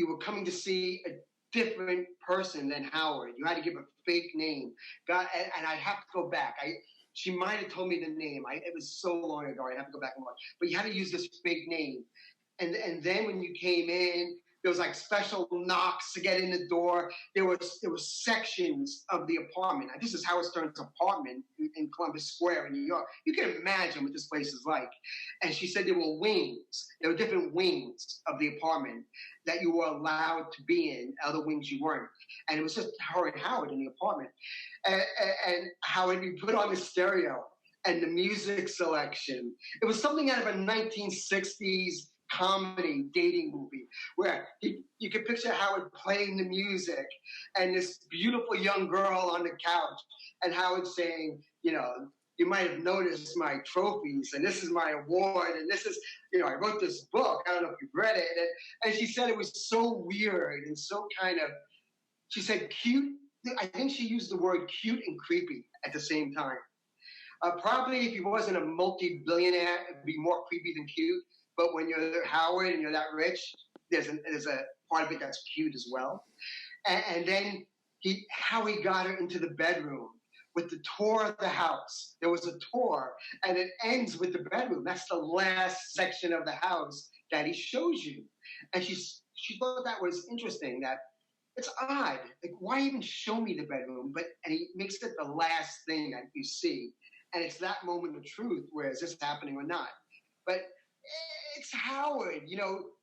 were coming to see a different person than Howard. You had to give a fake name. And I'd have to go back. She might have told me the name. It was so long ago. I'd have to go back and watch. But you had to use this fake name. And then when you came in, there was like special knocks to get in the door. There was sections of the apartment. This is Howard Stern's apartment in Columbus Square in New York. You can imagine what this place is like. And she said there were wings. There were different wings of the apartment that you were allowed to be in. Other wings you weren't. And it was just her and Howard in the apartment. And Howard, we put on the stereo and the music selection. It was something out of a 1960s comedy dating movie where you could picture Howard playing the music and this beautiful young girl on the couch and Howard saying, you might have noticed my trophies and this is my award and this is, I wrote this book. I don't know if you've read it. And she said it was so weird and so she said cute. I think she used the word cute and creepy at the same time. Probably if he wasn't a multi-billionaire, it'd be more creepy than cute. But when you're Howard and you're that rich, there's a part of it that's cute as well. And then how he got her into the bedroom with the tour of the house. There was a tour, and it ends with the bedroom. That's the last section of the house that he shows you. And she thought that was interesting, that it's odd. Like, why even show me the bedroom? And he makes it the last thing that you see. And it's that moment of truth where is this happening or not? But it's Howard,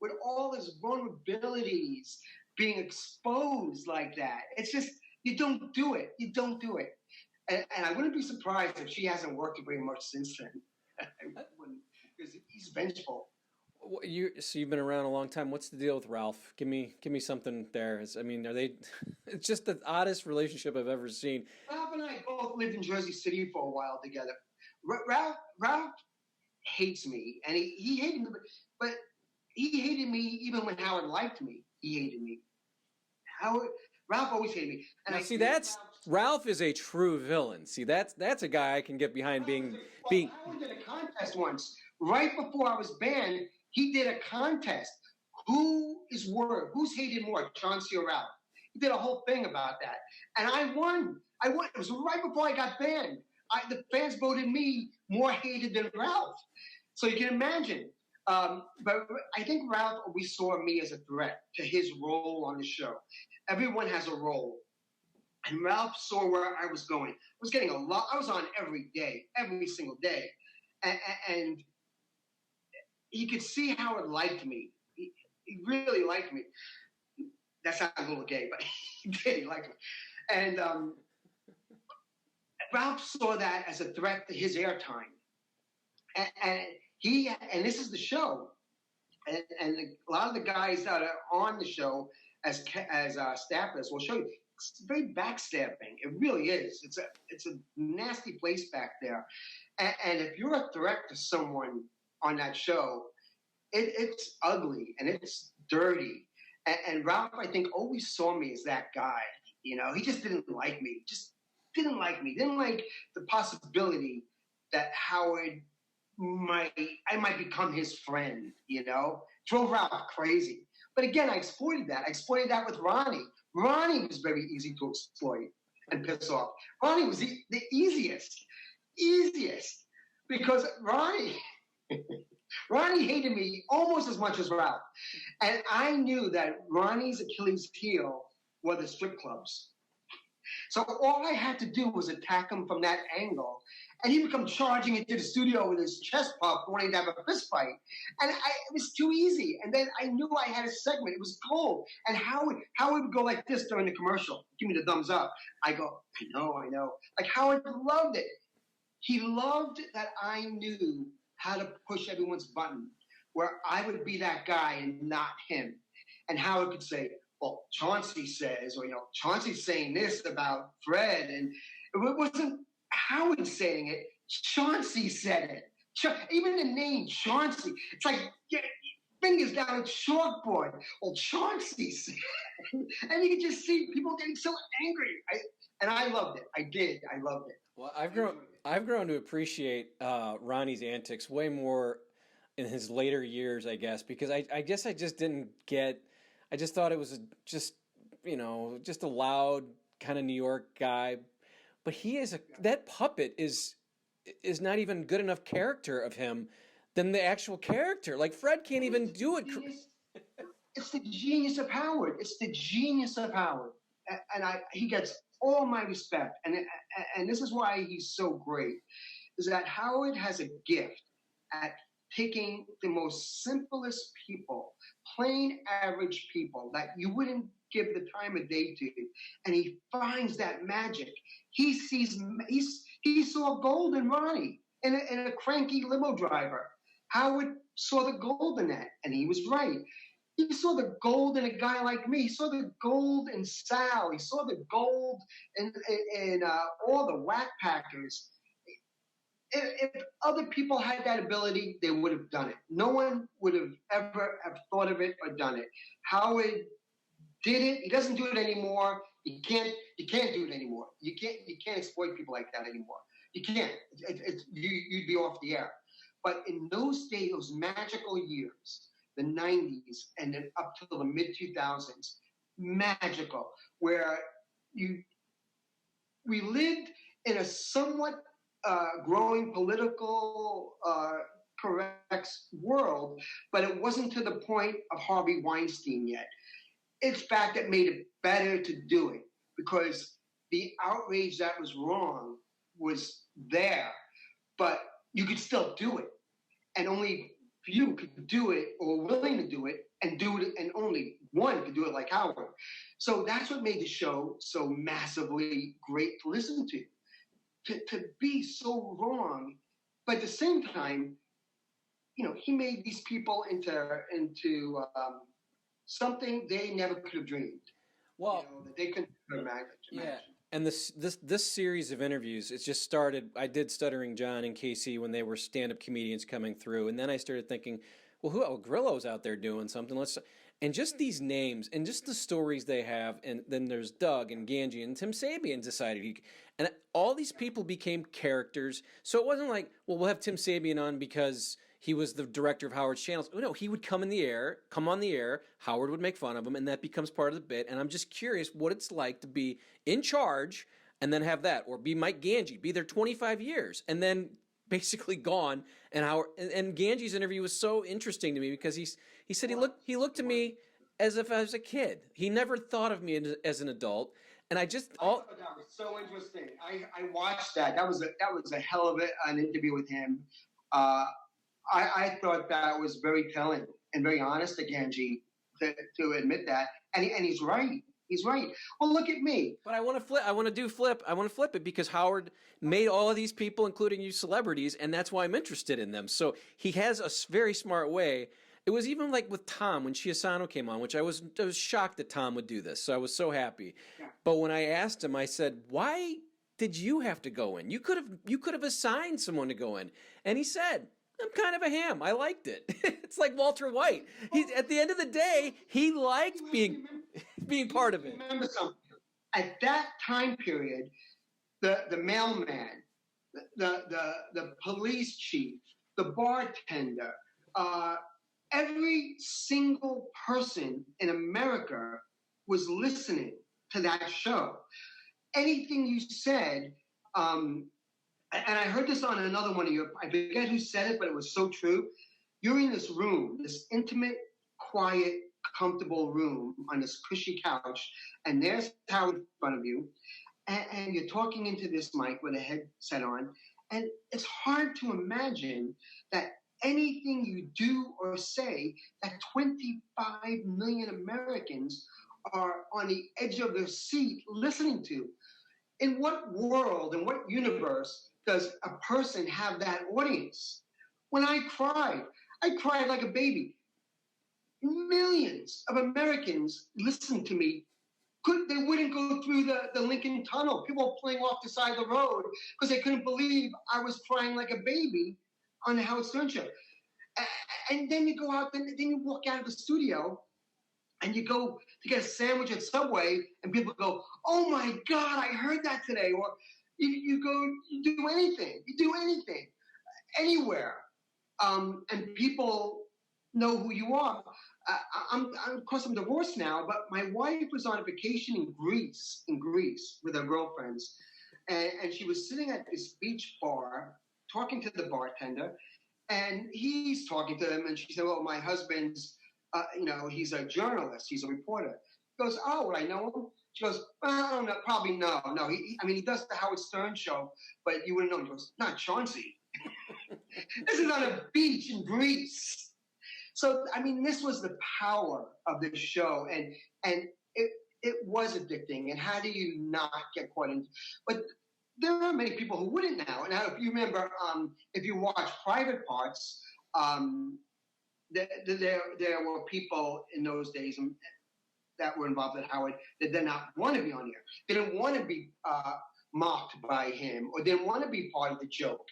with all his vulnerabilities being exposed like that. It's just, you don't do it. You don't do it. And I wouldn't be surprised if she hasn't worked very much since then. Because he's vengeful. So you've been around a long time. What's the deal with Ralph? Give me something there. Are they? It's just the oddest relationship I've ever seen. Ralph and I both lived in Jersey City for a while together. Ralph hates me, and he hated me, but he hated me even when Howard liked me. He hated me. Ralph always hated me. And now, Ralph is a true villain. See, that's a guy I can get behind being. Howard did a contest once, right before I was banned. He did a contest. Who's hated more, Chauncey or Ralph? He did a whole thing about that, and I won. It was right before I got banned. The fans voted me more hated than Ralph. So you can imagine. But I think Ralph always saw me as a threat to his role on the show. Everyone has a role. And Ralph saw where I was going. I was getting a lot. I was on every day, every single day. And he could see Howard liked me. he really liked me. That sounds a little gay, but he did. He liked me. And Ralph saw that as a threat to his airtime. And this is the show. And a lot of the guys that are on the show as staffers will show you it's very backstabbing. It really is. It's a nasty place back there. And if you're a threat to someone on that show, it's ugly and it's dirty. And Ralph, I think, always saw me as that guy. You know, he just didn't like me. Just didn't like me. Didn't like the possibility that Howard I might become his friend, you know? Drove Ralph crazy. But again, I exploited that. I exploited that with Ronnie. Ronnie was very easy to exploit and piss off. Ronnie was the easiest, because Ronnie hated me almost as much as Ralph. And I knew that Ronnie's Achilles heel were the strip clubs. So all I had to do was attack him from that angle, and he would come charging into the studio with his chest puffed, wanting to have a fist fight. And it was too easy. And then I knew I had a segment. It was gold. And Howard would go like this during the commercial. Give me the thumbs up. I go, I know. Like Howard loved it. He loved that I knew how to push everyone's button, where I would be that guy and not him. And Howard could say, well, Chauncey says, or, Chauncey's saying this about Fred. And it wasn't Howard saying it. Chauncey said it. Even the name Chauncey, it's like fingers down a chalkboard. Well, Chauncey said it. And you can just see people getting so angry. And I loved it. I did. I loved it. Well, I've grown to appreciate Ronnie's antics way more in his later years, I guess, because I guess I just didn't get. I just thought it was just a loud kind of New York guy, but that puppet is not even good enough character of him than the actual character. Like Fred can't even do it. It's the genius of Howard. It's the genius of Howard, and he gets all my respect. And this is why he's so great, is that Howard has a gift at taking the most simplest people, plain average people that you wouldn't give the time of day to, and he finds that magic. He saw gold in Ronnie, in a cranky limo driver. Howard saw the gold in that, and he was right. He saw the gold in a guy like me. He saw the gold in Sal. He saw the gold in all the whack packers. If other people had that ability, they would have done it. No one would have ever have thought of it or done it. Howard did it. He doesn't do it anymore. You can't do it anymore. You can't exploit people like that anymore. You can't. You'd be off the air. But in those days, those magical years, the 90s and then up to the mid 2000s, magical, where we lived in a somewhat growing political correct world, but it wasn't to the point of Harvey Weinstein yet. It's fact that made it better to do it, because the outrage that was wrong was there, but you could still do it, and only few could do it or willing to do it, and only one could do it like Howard. So that's what made the show so massively great to listen to. To be so wrong, but at the same time, he made these people into something they never could have dreamed. Well, that they couldn't imagine. Yeah, and this series of interviews, it just started. I did Stuttering John and Casey when they were stand-up comedians coming through, and then I started thinking, well, Grillo's out there doing something. And just these names and just the stories they have, and then there's Doug and Ganji and Tim Sabian decided and all these people became characters. So it wasn't like, well, we'll have Tim Sabian on because he was the director of Howard's channels. No, he would come on the air, Howard would make fun of him, and that becomes part of the bit. And I'm just curious what it's like to be in charge and then have that, or be Mike Ganji, be there 25 years, and then basically gone. And Howard and Ganji's interview was so interesting to me because he said he looked to me as if I was a kid. He never thought of me as an adult. And I thought that was so interesting. I watched that. That was a hell of an interview with him. I thought that was very telling and very honest to Ganji. to admit that, and he's right. He's right. Well, look at me. But I want to flip. I want to flip it because Howard made all of these people, including you, celebrities, and that's why I'm interested in them. So he has a very smart way. It was even like with Tom when Chiasano came on, which I was shocked that Tom would do this. So I was so happy. Yeah. But when I asked him, I said, "Why did you have to go in? You could have assigned someone to go in." And he said, "I'm kind of a ham. I liked it." It's like Walter White. He's at the end of the day, he liked being part of it. Remember something. At that time period, the mailman, the police chief, the bartender, every single person in America was listening to that show. Anything you said, and I heard this on another one of your, I forget who said it, but it was so true. You're in this room, this intimate, quiet, comfortable room on this cushy couch, and there's Howard in front of you, and you're talking into this mic with a headset on, and it's hard to imagine that anything you do or say that 25 million Americans are on the edge of their seat listening to. In what world, in what universe does a person have that audience? When I cried like a baby. Millions of Americans listened to me. They wouldn't go through the Lincoln Tunnel. People were pulling off the side of the road because they couldn't believe I was crying like a baby on the Howard Stern show. And then you go out, then you walk out of the studio and you go to get a sandwich at Subway and people go, "Oh my God, I heard that today." Or you do anything, anywhere. And people know who you are. Of course, I'm divorced now, but my wife was on a vacation in Greece with her girlfriends. And she was sitting at this beach bar talking to the bartender. And he's talking to them. And she said, "Well, my husband's, he's a journalist. He's a reporter." He goes, "Oh, would I know him?" She goes, "Well, I don't know. Probably no. No, he does the Howard Stern show, but you wouldn't know him." He goes, "Not Chauncey." This is on a beach in Greece. So, this was the power of this show, and it was addicting. And how do you not get caught in? But there are many people who wouldn't now. Now, if you remember, if you watch Private Parts, there were people in those days that were involved with Howard that did not want to be on here. They didn't want to be mocked by him, or didn't want to be part of the joke.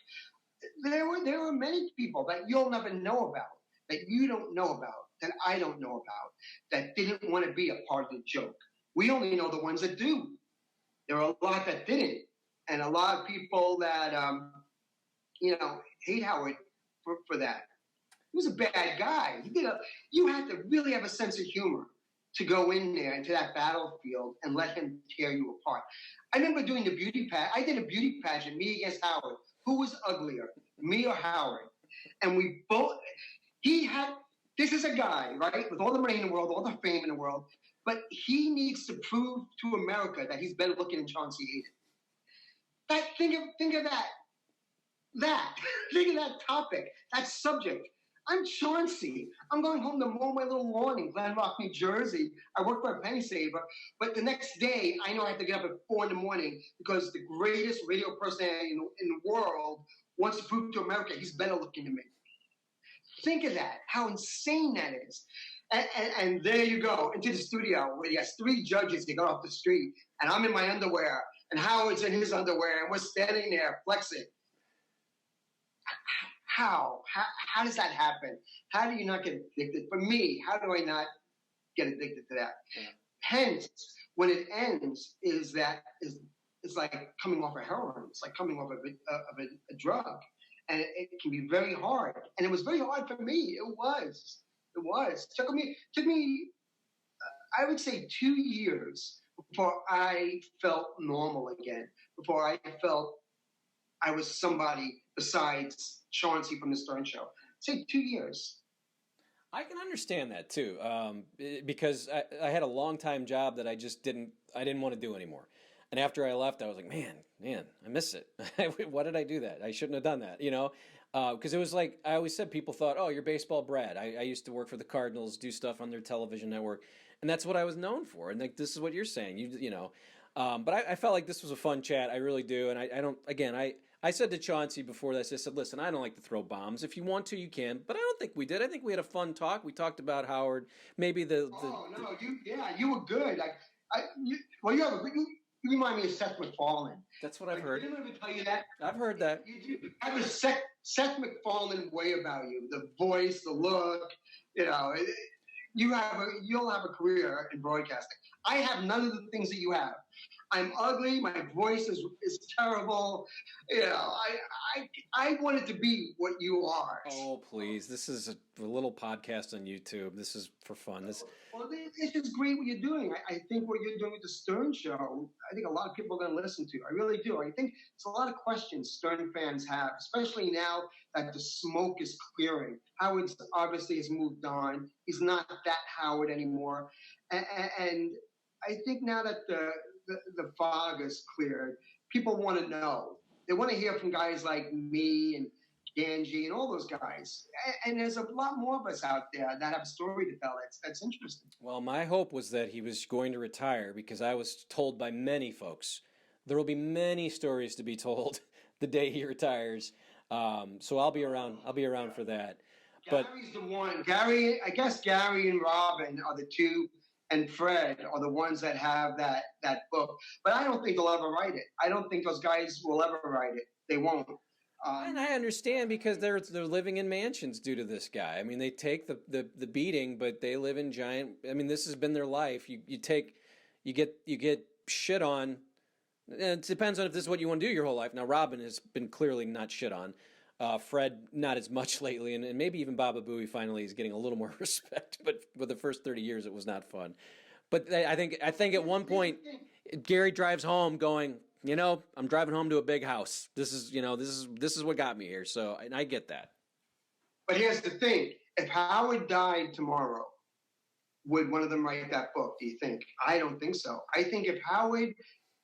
There were many people that you'll never know about, that you don't know about, that I don't know about, that didn't want to be a part of the joke. We only know the ones that do. There are a lot that didn't, and a lot of people that hate Howard for that. He was a bad guy. You had to really have a sense of humor to go in there into that battlefield and let him tear you apart. I remember doing the beauty pageant. I did a beauty pageant, me against Howard. Who was uglier, me or Howard? And we both, this is a guy, right, with all the money in the world, all the fame in the world, but he needs to prove to America that he's better looking than Chaunce Hayden. Think of that. Think of that topic, that subject. I'm Chauncey. I'm going home to mow my little lawn in Glen Rock, New Jersey. I work for a penny saver, but the next day I know I have to get up at 4 a.m. because the greatest radio personality in the world wants to prove to America he's better looking than me. Think of that, how insane that is. And there you go, into the studio where he has 3 judges that go off the street, and I'm in my underwear, and Howard's in his underwear, and we're standing there flexing. How does that happen? How do you not get addicted? For me, how do I not get addicted to that? Yeah. Hence, when it ends, it's like coming off of heroin. It's like coming off of a drug, and it can be very hard. And it was very hard for me. It was. It took me, I would say, 2 years before I felt normal again. Before I felt I was somebody besides Chauncey from the Stern Show. Say 2 years. I can understand that too, because I had a long-time job that I didn't want to do anymore. And after I left, I was like, man, I miss it. Why did I do that? I shouldn't have done that, Because it was like, I always said, people thought, oh, you're baseball Brad. I used to work for the Cardinals, do stuff on their television network, and that's what I was known for. And like, this is what you're saying, you know. But I felt like this was a fun chat. I really do. And I don't, again, I said to Chauncey before this, I said, listen, I don't like to throw bombs. If you want to, you can. But I don't think we did. I think we had a fun talk. We talked about Howard. Maybe Oh no, you were good. Like, you remind me of Seth MacFarlane. That's what I've heard. Didn't I ever tell you that? I've heard that. You have a Seth MacFarlane way about you. The voice, the look. You know, you'll have a career in broadcasting. I have none of the things that you have. I'm ugly. My voice is terrible. You know, I wanted to be what you are. Oh, please. This is a little podcast on YouTube. This is for fun. Well, it's just great what you're doing. I think what you're doing with the Stern Show, I think a lot of people are going to listen to. I really do. I think it's a lot of questions Stern fans have, especially now that the smoke is clearing. Howard obviously has moved on. He's not that Howard anymore. And I think now that the fog is cleared, people want to know. They want to hear from guys like me and Ganji and all those guys. And there's a lot more of us out there that have a story to tell. That's interesting. Well, my hope was that he was going to retire, because I was told by many folks there will be many stories to be told the day he retires. So I'll be around. I'll be around for that. But Gary's the one. I guess Gary and Robin are the two, and Fred are the ones that have that book. But I don't think they'll ever write it. I don't think those guys will ever write it. They won't. And I understand, because they're living in mansions due to this guy. I mean, they take the beating, but they live in giant. I mean, this has been their life. You get shit on. And it depends on if this is what you want to do your whole life. Now, Robin has been clearly not shit on. Fred, not as much lately, and maybe even Baba Booey finally is getting a little more respect. But for the first 30 years, it was not fun. But I think at one point, Gary drives home going, you know, I'm driving home to a big house. This is what got me here. So, and I get that. But here's the thing: if Howard died tomorrow, would one of them write that book? Do you think? I don't think so. I think if Howard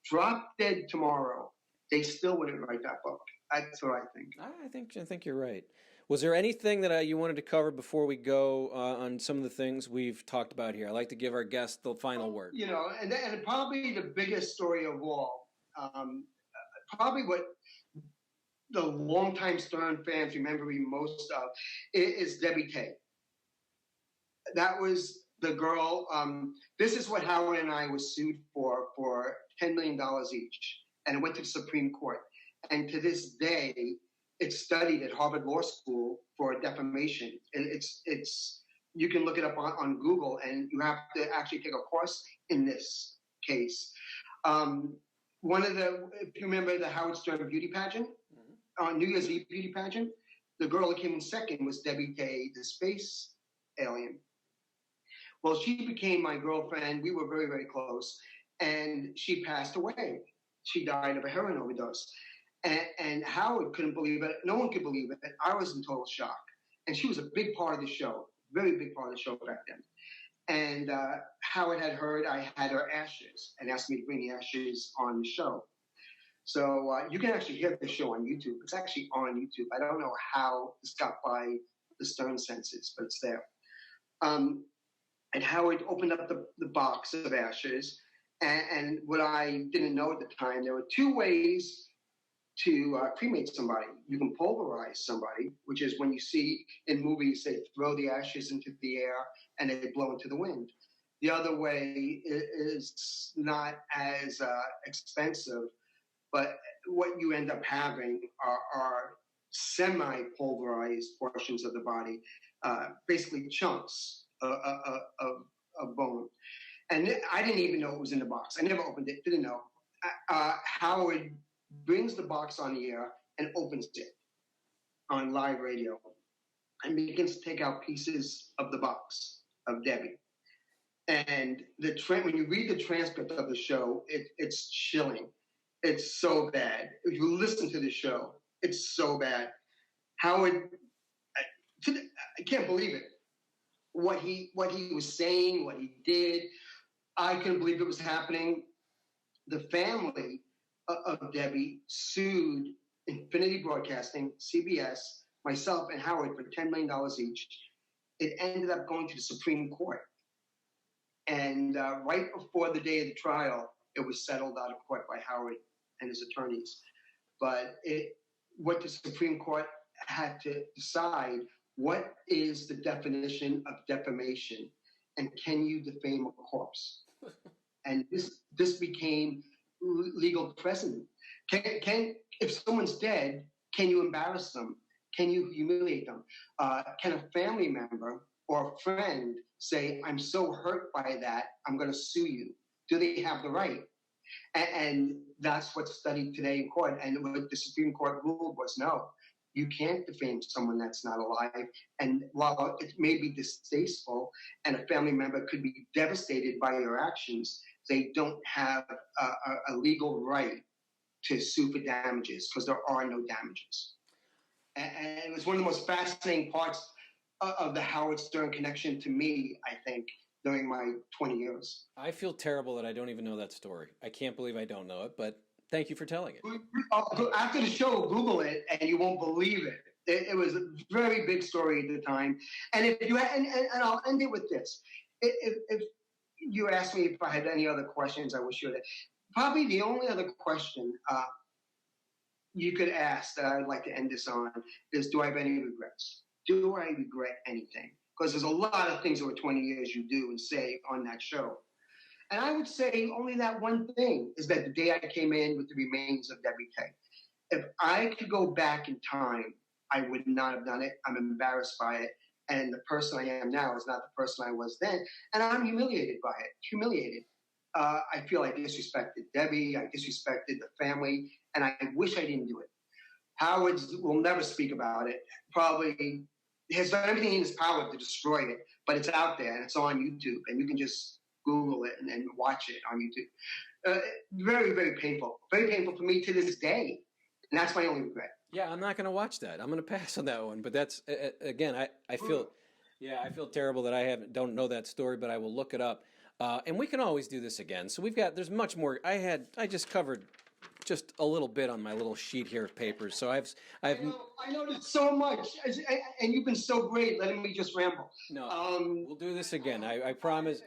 dropped dead tomorrow, they still wouldn't write that book. That's what I think. I think you're right. Was there anything that you wanted to cover before we go on some of the things we've talked about here? I like to give our guests the final word. You know, and probably the biggest story of all, probably what the longtime Stern fans remember me most of, is Debbie Tay. That was the girl. This is what Howard and I was sued for $10 million each, and it went to the Supreme Court. And to this day, it's studied at Harvard Law School for defamation. And it's you can look it up on Google, and you have to actually take a course in this case. If you remember the Howard Stern beauty pageant, on New Year's Eve beauty pageant, the girl that came in second was Debbie Tay, the space alien. Well, she became my girlfriend. We were very, very close. And she passed away. She died of a heroin overdose. And Howard couldn't believe it. No one could believe it. I was in total shock. And she was a big part of the show, very big part of the show back then. And Howard had heard I had her ashes and asked me to bring the ashes on the show. So you can actually hear the show on YouTube. It's actually on YouTube. I don't know how this got by the Stern censors, but it's there. And Howard opened up the box of ashes. And what I didn't know at the time, there were two ways to cremate somebody. You can pulverize somebody, which is when you see in movies, they throw the ashes into the air and they blow into the wind. The other way is not as expensive, but what you end up having are semi-pulverized portions of the body, basically chunks of bone. And I didn't even know it was in the box. I never opened it, didn't know. Howard brings the box on the air and opens it on live radio and begins to take out pieces of the box of Debbie. And when you read the transcript of the show, it's chilling. It's so bad. If you listen to the show, it's so bad. Howard, I can't believe it. What he was saying, what he did, I couldn't believe it was happening. The family of Debbie sued Infinity Broadcasting, CBS, myself and Howard, for $10 million each. It ended up going to the Supreme Court. And right before the day of the trial, it was settled out of court by Howard and his attorneys. But what the Supreme Court had to decide, what is the definition of defamation? And can you defame a corpse? And this became legal precedent. If someone's dead, can you embarrass them? Can you humiliate them? Can a family member or a friend say, I'm so hurt by that, I'm going to sue you? Do they have the right? And that's what's studied today in court. And what the Supreme Court ruled was, no, you can't defame someone that's not alive. And while it may be distasteful and a family member could be devastated by your actions, they don't have a legal right to sue for damages because there are no damages. And it was one of the most fascinating parts of the Howard Stern connection to me, I think, during my 20 years. I feel terrible that I don't even know that story. I can't believe I don't know it, but thank you for telling it. After the show, Google it, and you won't believe it. It was a very big story at the time. And if you and I'll end it with this. If you asked me if I had any other questions, I wish you had. Probably the only other question you could ask that I'd like to end this on is, do I have any regrets? Do I regret anything? Because there's a lot of things over 20 years you do and say on that show. And I would say only that one thing is that the day I came in with the remains of Debbie Kay, if I could go back in time, I would not have done it. I'm embarrassed by it. And the person I am now is not the person I was then. And I'm humiliated by it, humiliated. I feel I disrespected Debbie. I disrespected the family. And I wish I didn't do it. Howard will never speak about it. Probably has done everything in his power to destroy it. But it's out there and it's on YouTube. And you can just Google it and watch it on YouTube. Very, very painful. Very painful for me to this day. And that's my only regret. Yeah, I'm not going to watch that. I'm going to pass on that one. But that's, again, I feel, I feel terrible that I don't know that story, but I will look it up. And we can always do this again. So there's much more. I just covered just a little bit on my little sheet here of papers. So I noticed so much, and you've been so great letting me just ramble. No, we'll do this again. I promise.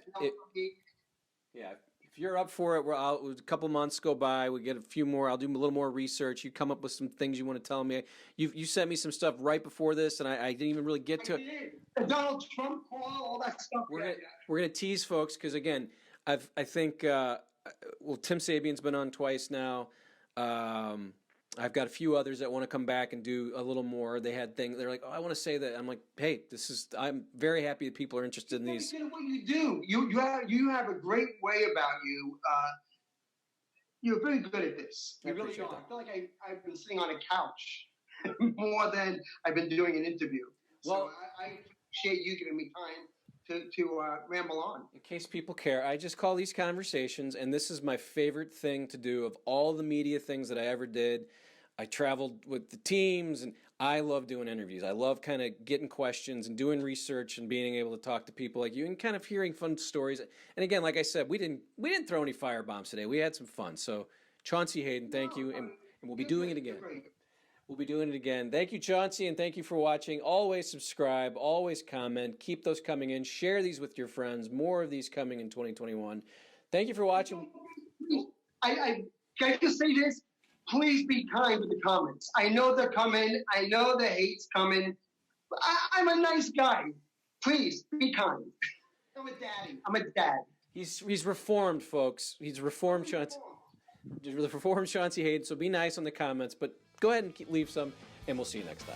Yeah, if you're up for it, a couple months go by, we get a few more. I'll do a little more research. You come up with some things you want to tell me. You sent me some stuff right before this, and I didn't even really get to it. The Donald Trump call, all that stuff. We're gonna tease folks because again, I think Tim Sabian's been on twice now. I've got a few others that want to come back and do a little more. They had things. They're like, oh, I want to say that. I'm like, hey, I'm very happy that people are interested in these. What you do, you have a great way about you. You're very good at this. You really are. I feel like I've been sitting on a couch more than I've been doing an interview. So I appreciate you giving me time to ramble on. In case people care, I just call these conversations, and this is my favorite thing to do of all the media things that I ever did. I traveled with the teams, and I love doing interviews. I love kind of getting questions and doing research and being able to talk to people like you and kind of hearing fun stories. And again, like I said, we didn't throw any firebombs today. We had some fun. So, Chaunce Hayden, thank you, and we'll be doing it again. We'll be doing it again. Thank you, Chauncey, and thank you for watching. Always subscribe, always comment. Keep those coming in. Share these with your friends. More of these coming in 2021. Thank you for watching. Can I just say this? Please be kind with the comments. I know they're coming. I know the hate's coming. I'm a nice guy. Please be kind. I'm a daddy. I'm a dad. He's reformed, folks. He's reformed, Chauncey. Reformed Chaunce Hayden. So be nice on the comments, but go ahead and leave some, and we'll see you next time.